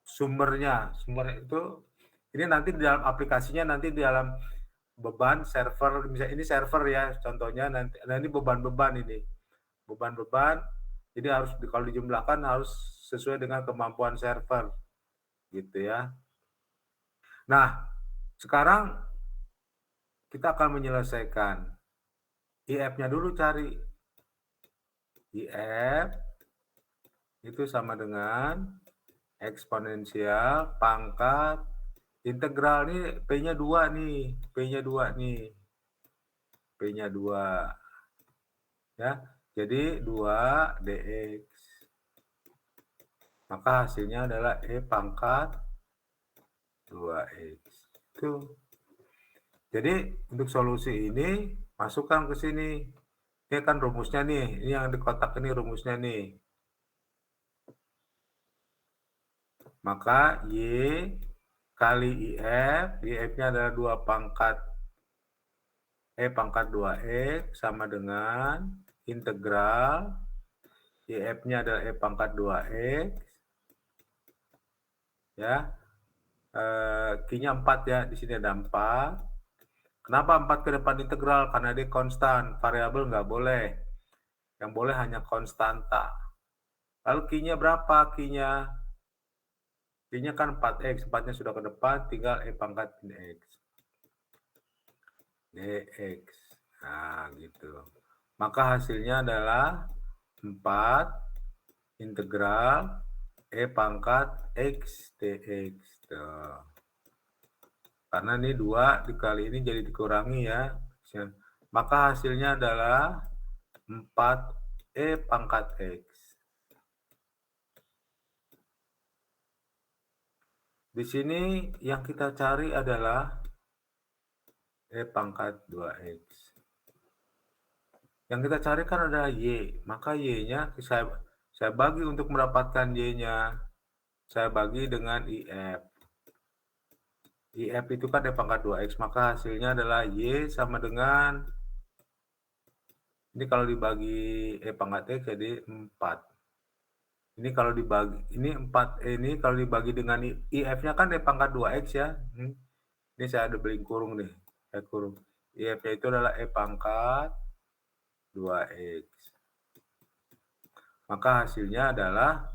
sumbernya. Sumber itu ini nanti di dalam aplikasinya, nanti di dalam beban server, misalnya ini server ya contohnya, nanti beban-beban ini. Beban-beban, jadi harus kalau dijumlahkan harus sesuai dengan kemampuan server. Gitu ya. Nah, sekarang kita akan menyelesaikan. IF-nya dulu cari. IF itu sama dengan eksponensial pangkat integral nih, P-nya 2 nih. P-nya 2 nih. P-nya 2. Ya, jadi 2 dx. Maka hasilnya adalah E pangkat 2x. Itu. Jadi untuk solusi ini masukkan ke sini. Ini kan rumusnya nih. Ini yang di kotak ini rumusnya nih. Maka Y kali IF. IF-nya adalah 2 pangkat E pangkat 2x sama dengan integral. IF-nya adalah E pangkat 2x. Ya. Q-nya 4 ya. Di sini ada 4. Kenapa 4 ke depan integral? Karena dia konstan. Variabel nggak boleh. Yang boleh hanya konstanta. Lalu Q-nya berapa? Q-nya kan 4x. 4-nya sudah ke depan. Tinggal E pangkat dx. dx. Nah, gitu. Maka hasilnya adalah 4 integral E pangkat x dx. Tuh. Karena ini 2 dikali ini jadi dikurangi ya. Maka hasilnya adalah 4E pangkat X. Di sini yang kita cari adalah E pangkat 2X. Yang kita cari kan adalah Y. Maka Y-nya saya bagi untuk mendapatkan Y-nya. Saya bagi dengan IF. IF itu kan E pangkat 2X, maka hasilnya adalah Y sama dengan, ini kalau dibagi E pangkat X jadi 4. Ini kalau dibagi, ini 4, ini kalau dibagi dengan IF-nya kan E pangkat 2X ya. Ini saya ada beli kurung nih, saya kurung. IF-nya itu adalah E pangkat 2X. Maka hasilnya adalah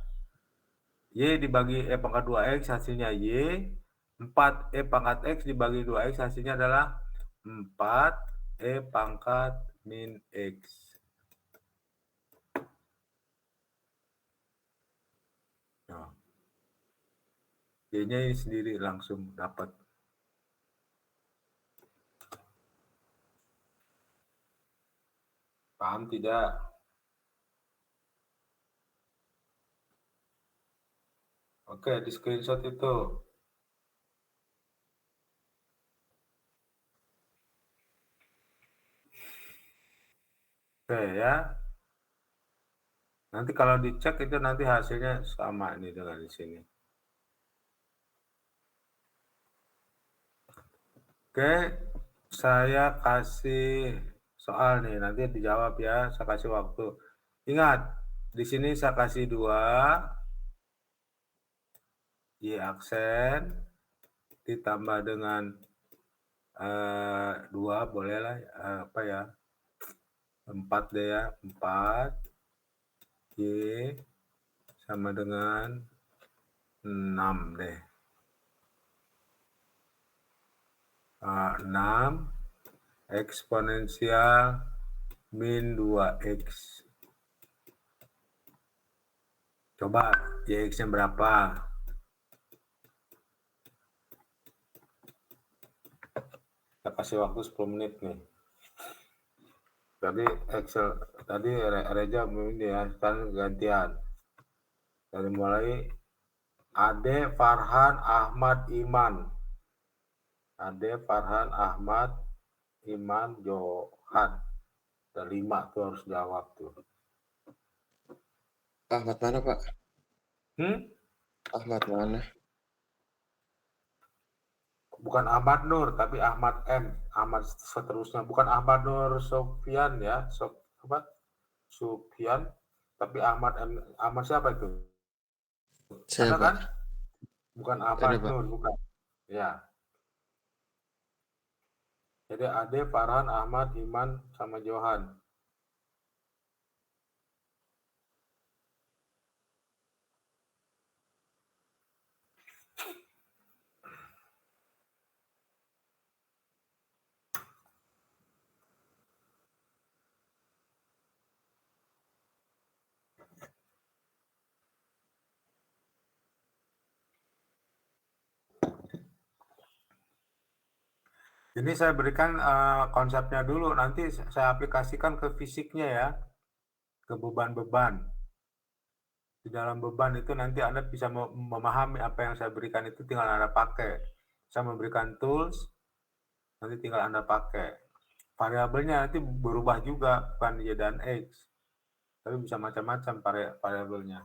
Y dibagi E pangkat 2X, hasilnya Y. 4E pangkat X dibagi 2X hasilnya adalah 4E pangkat min X. Nah, Y-nya ini sendiri langsung dapat. Paham tidak? Oke, di screenshot itu. Oke ya. Nanti kalau dicek itu nanti hasilnya sama ini dengan di sini. Oke, Saya kasih soal nih, nanti dijawab ya, saya kasih waktu. Ingat, di sini saya kasih 2, Y aksen, ditambah dengan 2 bolehlah, apa ya, 4 deh ya, 4, Y sama dengan 6 deh. 6 eksponensial min 2x. Coba y-nya berapa? Kita kasih waktu 10 menit nih. Tadi Reza ini ya, sekarang gantian. Dari mulai Ade, Farhan, Ahmad, Iman. Ade, Farhan, Ahmad, Iman, Johan. Ada 5 tuh harus jawab tuh. Ahmad mana, Pak? Ahmad mana? Bukan Ahmad Nur, tapi Ahmad M. Ahmad seterusnya. Bukan Ahmad Nur Sofian ya. Sofian. Tapi Ahmad M. Ahmad siapa itu? Saya, Ada Pak. kan? Bukan Ahmad Ada, Pak. Nur, bukan. Ya. Jadi Ade, Farhan, Ahmad, Iman, sama Johan. Ini saya berikan konsepnya dulu, nanti saya aplikasikan ke fisiknya ya, ke beban-beban. Di dalam beban itu nanti Anda bisa memahami apa yang saya berikan itu tinggal Anda pakai. Saya memberikan tools, nanti tinggal Anda pakai. Variabelnya nanti berubah juga, bukan Y dan X. Tapi bisa macam-macam variabelnya.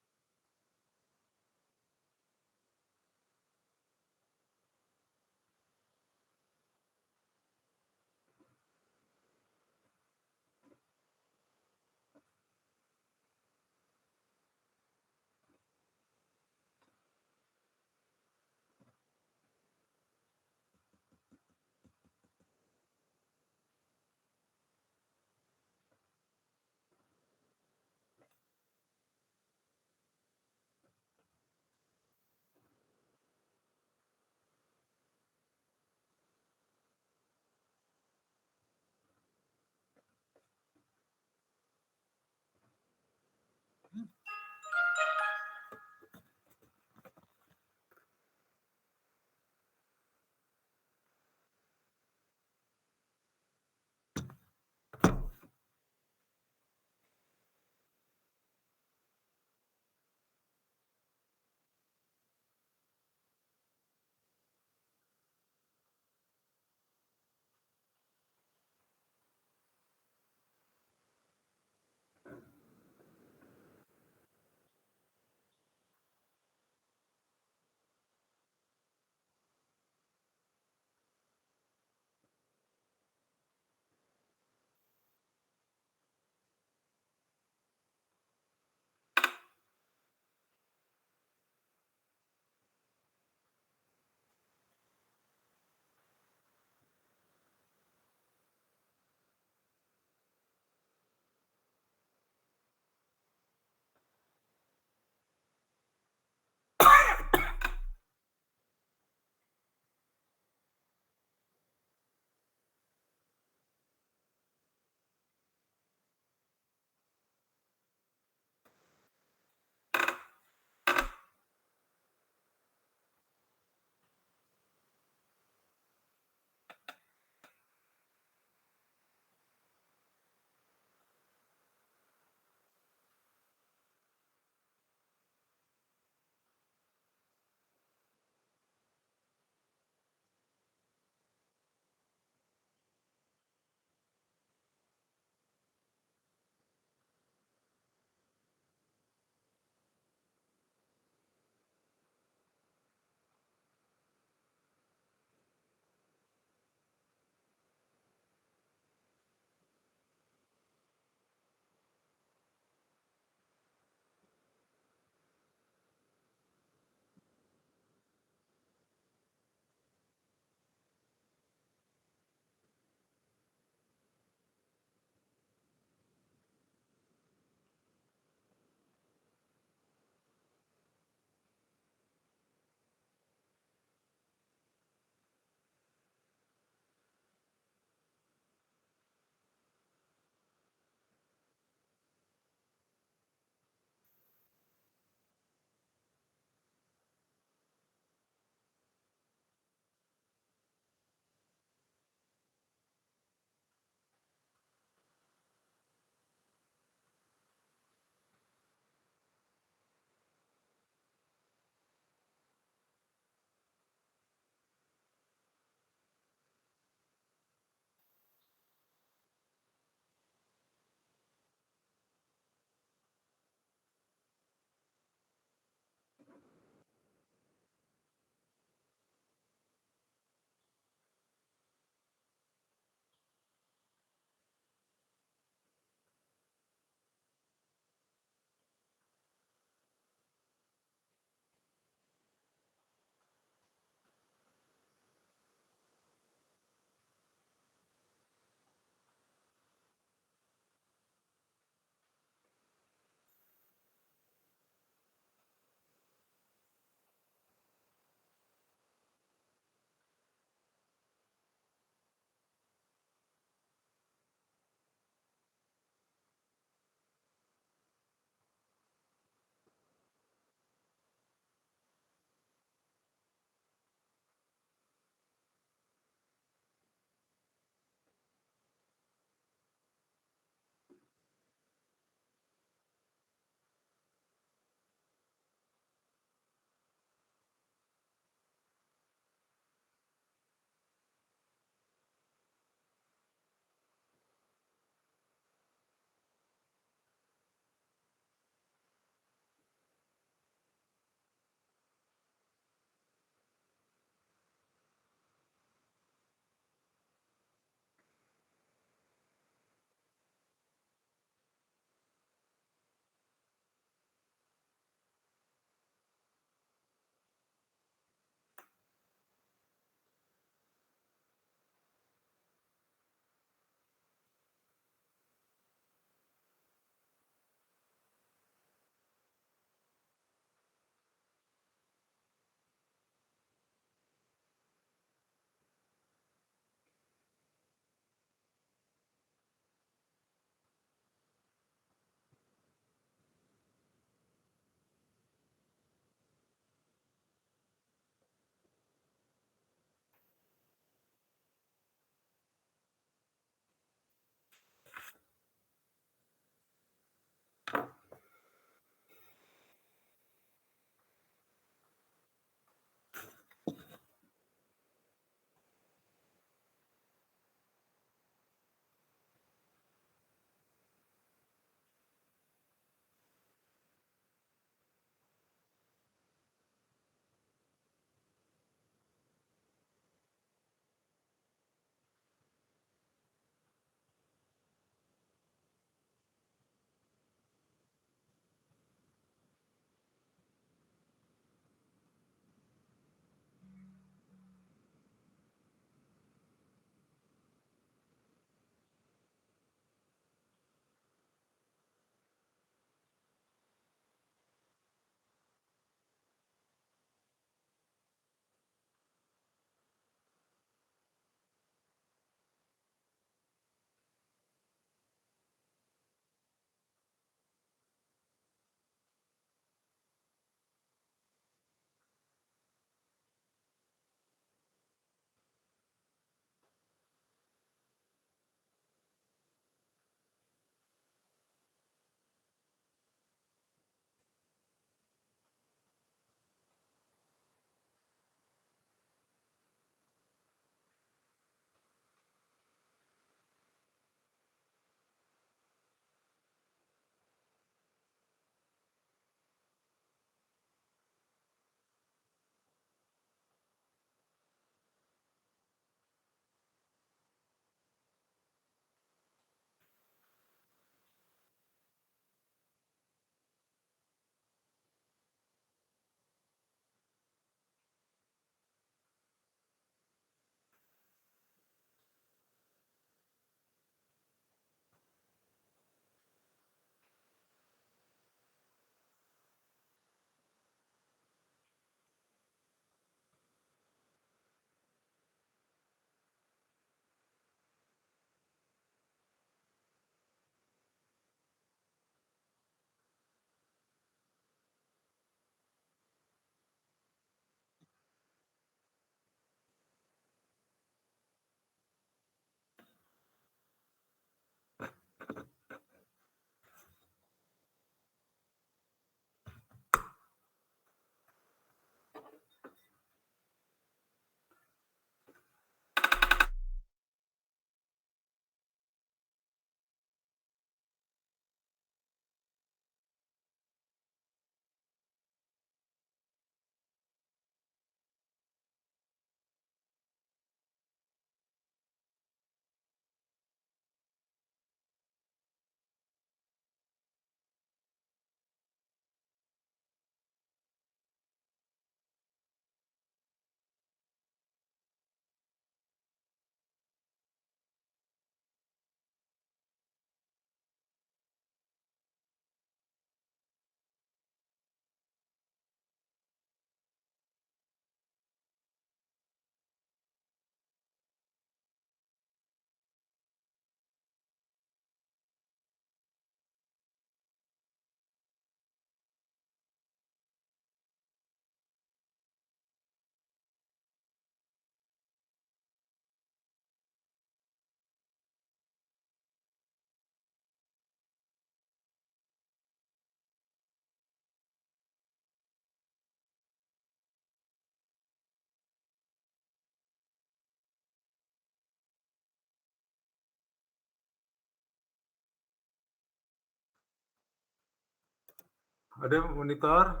Ada monitor?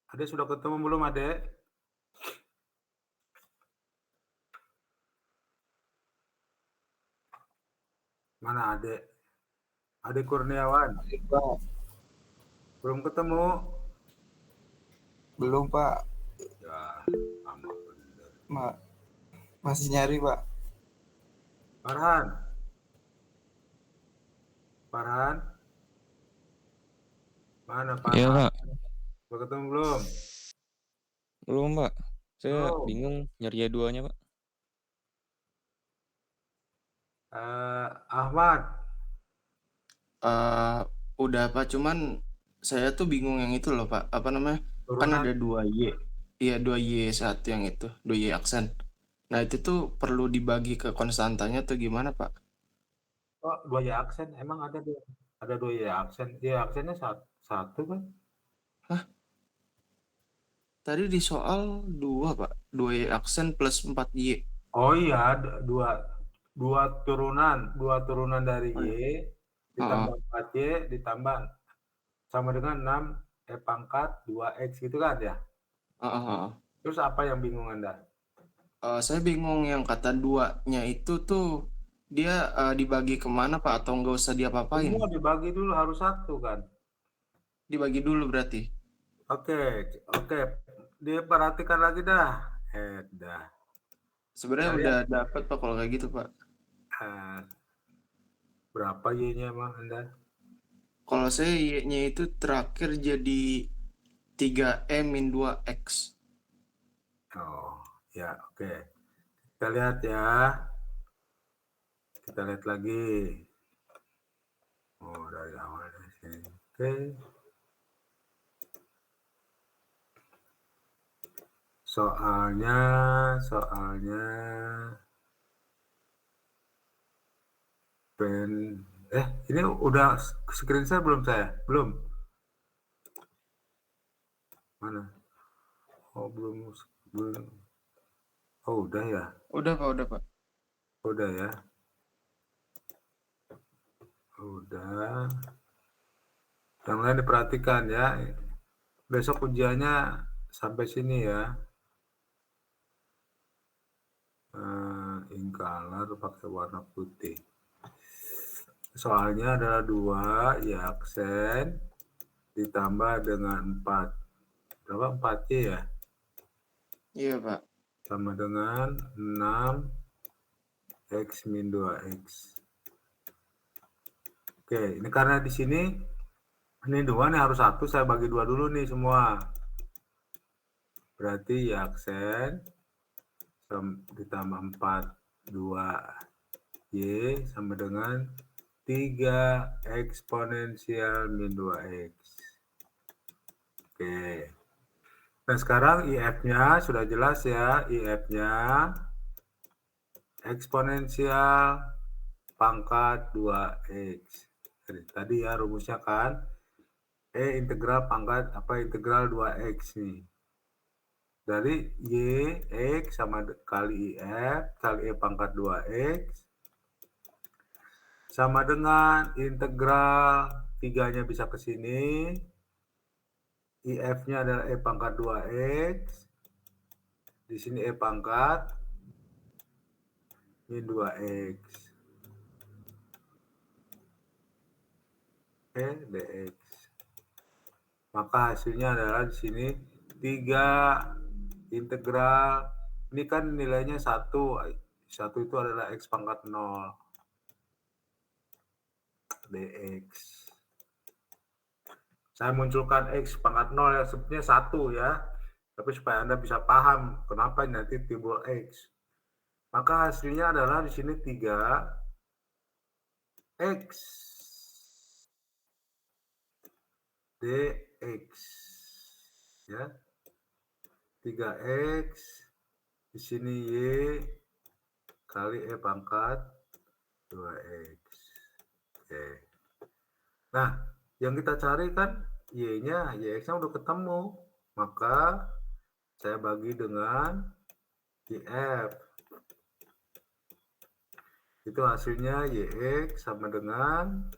Ada sudah ketemu belum, Adek? Mana Adek? Adek Kurniawan? Pak. Belum ketemu? Belum, Pak. Ya, lama bener. Masih nyari, Pak. Farhan? Mana Farhan? Iya, Pak. Udah ketemu belum? Belum, Pak. Saya Belum. bingung nyari duanya, Pak. Ahmad? Udah Pak, cuman saya tuh bingung yang itu loh Pak. Apa namanya? Kan Turunan? ada 2Y. Iya, 2Y1 yang itu, 2Y aksen. Nah, itu tuh perlu dibagi ke konstantanya atau gimana, Pak? Oh, 2Y aksen. Emang ada 2Y aksen? Y aksennya satu kan? Tadi di soal 2, Pak. 2Y aksen plus 4Y. Oh iya, dua turunan dari Oh, Y ditambah 4Y ditambah sama dengan 6 pangkat 2X gitu kan ya? Terus apa yang bingung Anda? Saya bingung yang kata 2-nya itu tuh dia dibagi kemana Pak, atau nggak usah diapa-apain? Semua dibagi dulu, harus satu kan? Dibagi dulu berarti. Oke. Diperhatikan lagi dah. Dah. Sebenarnya Kalian- udah dapat Pak kalau kayak gitu Pak. Berapa Y-nya emang Anda? Kalau saya Y-nya itu terakhir jadi 3E-2X. Oh, ya oke. Kita lihat ya. Kita lihat lagi. Oh, dari awal dari sini. Oke. Soalnya ini udah screen share belum saya? Belum. Mana? Oh, belum. Oh, udah ya. Udah Pak. Udah ya. Udah. Yang lain diperhatikan ya. Besok ujiannya sampai sini ya. Ink color pakai warna putih. Soalnya adalah 2 Y aksen ditambah dengan 4. Berapa 4Y ya? Iya Pak. Sama dengan 6X min 2X. Oke, ini karena di sini ini 2 nih harus 1, saya bagi 2 dulu nih semua. Berarti Y aksen ditambah 4 2Y sama dengan 3 eksponensial min 2X. Oke. Nah, sekarang IF-nya sudah jelas ya. IF-nya eksponensial pangkat 2X. Tadi ya rumusnya kan. Integral pangkat integral 2X nih. Dari Y, X sama kali IF kali E pangkat 2X. Sama dengan integral 3-nya bisa ke sini. IF-nya adalah E pangkat 2X. Di sini E pangkat min 2X. Oke, dx. Maka hasilnya adalah di sini 3 integral. Ini kan nilainya 1. 1 itu adalah X pangkat 0. dx. Saya munculkan X pangkat 0 ya, sebenarnya 1 ya. Tapi supaya Anda bisa paham kenapa nanti timbul X. Maka hasilnya adalah di sini 3X dx. Ya. 3X di sini Y kali E pangkat 2X. Oke. Nah, yang kita cari kan Y-nya, YX-nya udah ketemu. Maka saya bagi dengan YF. Itu hasilnya YX sama dengan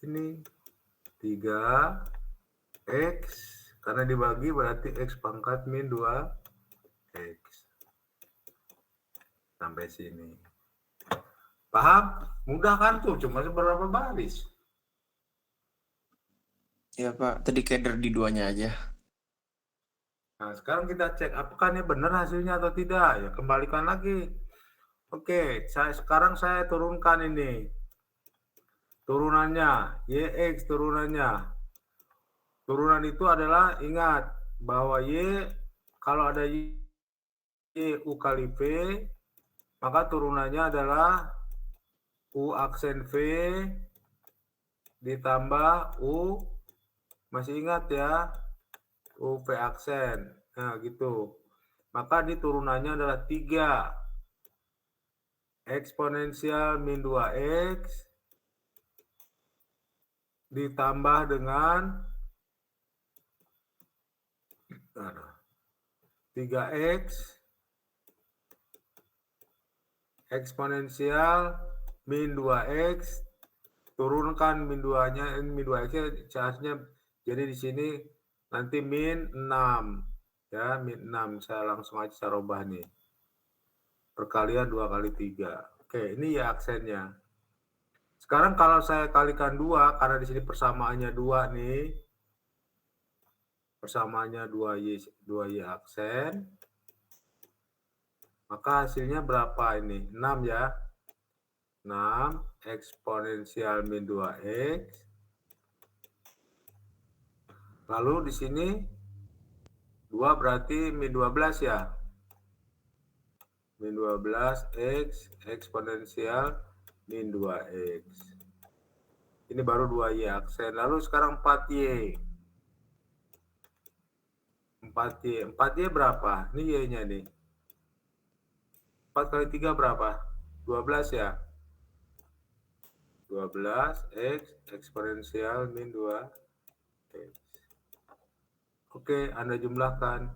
ini 3x, karena dibagi berarti x pangkat min 2x. Sampai sini. Paham? Mudah kan tuh, cuma beberapa baris. Ya Pak, tadi keder di duanya aja. Nah, sekarang kita cek apakah ini benar hasilnya atau tidak. Ya, kembalikan lagi. Oke, sekarang saya turunkan ini. Turunannya, YX turunannya. Turunan itu adalah, ingat, bahwa Y, kalau ada Y U kali V, maka turunannya adalah U aksen V ditambah U, masih ingat ya, U V aksen. Nah, gitu. Maka di turunannya adalah 3 eksponensial min 2x ditambah dengan 3x eksponensial min 2x, turunkan min 2-nya, min 2x charge-nya, jadi di sini nanti min 6 ya, min 6. Saya langsung aja saya rubah nih, perkalian 2 kali 3. Oke, ini ya aksennya. Sekarang kalau saya kalikan 2, karena di sini persamaannya 2 nih, persamaannya 2y aksen, maka hasilnya berapa ini? 6 ya. 6 eksponensial min 2x. Lalu di sini 2 berarti min 12 ya. Min 12x eksponensial min 2x. Ini baru 2y aksen. Lalu sekarang 4y. 4y berapa? Ini y-nya nih. 4 kali 3 berapa? 12 ya. 12x eksponensial min 2x. Oke, Anda jumlahkan.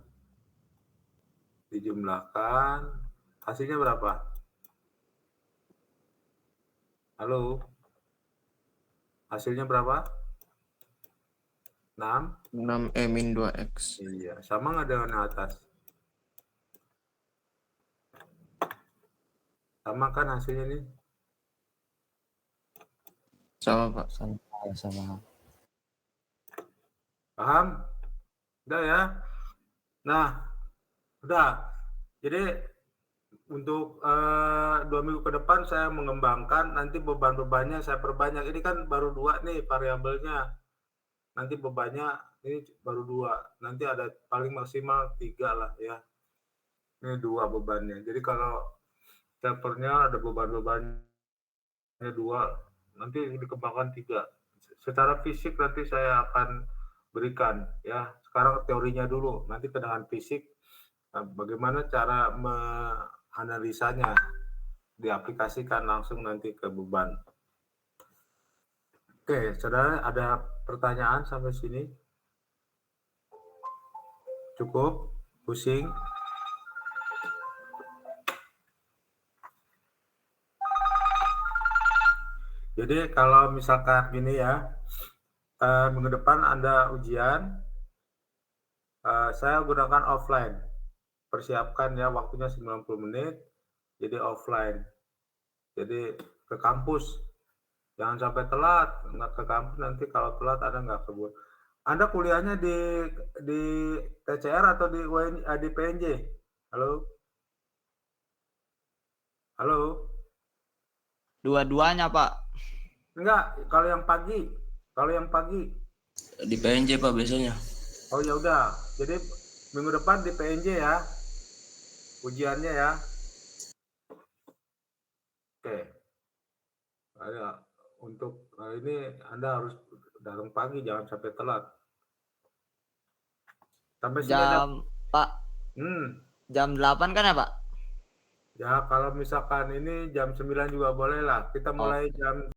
Dijumlahkan. Hasilnya berapa? Halo? Hasilnya berapa? 6? 6e min 2x. Iya, sama nggak dengan yang atas? Sama kan hasilnya nih? Sama Pak. Sama. Paham? Udah ya? Nah, udah. Jadi untuk 2 minggu ke depan saya mengembangkan, nanti beban-bebannya saya perbanyak. Ini kan baru 2 nih variabelnya. Nanti bebannya ini baru 2. Nanti ada paling maksimal 3 lah ya. Ini 2 bebannya. Jadi kalau steppernya ada beban-bebannya 2, nanti dikembangkan 3. Secara fisik nanti saya akan berikan ya. Sekarang teorinya dulu, nanti dengan fisik bagaimana cara menganalisanya, diaplikasikan langsung nanti ke beban. Oke, saudara, ada pertanyaan sampai sini? Cukup? Pusing? Jadi kalau misalkan gini ya, minggu depan Anda ujian, saya gunakan offline. Persiapkan ya, waktunya 90 menit, jadi offline. Jadi ke kampus. Jangan sampai telat, nggak ke kampus, nanti kalau telat Anda nggak kebun. Anda kuliahnya di TCR atau di PNJ? Halo? Halo? Dua-duanya, Pak. Enggak, kalau yang pagi. Kalau yang pagi. Di PNJ Pak biasanya. Oh ya udah. Jadi minggu depan di PNJ ya. Ujiannya ya. Oke. Ada untuk ini Anda harus datang pagi, jangan sampai telat. Sampai sini Jam, Pak. Jam 8 kan ya, Pak? Ya, kalau misalkan ini jam 9 juga boleh lah. Kita mulai jam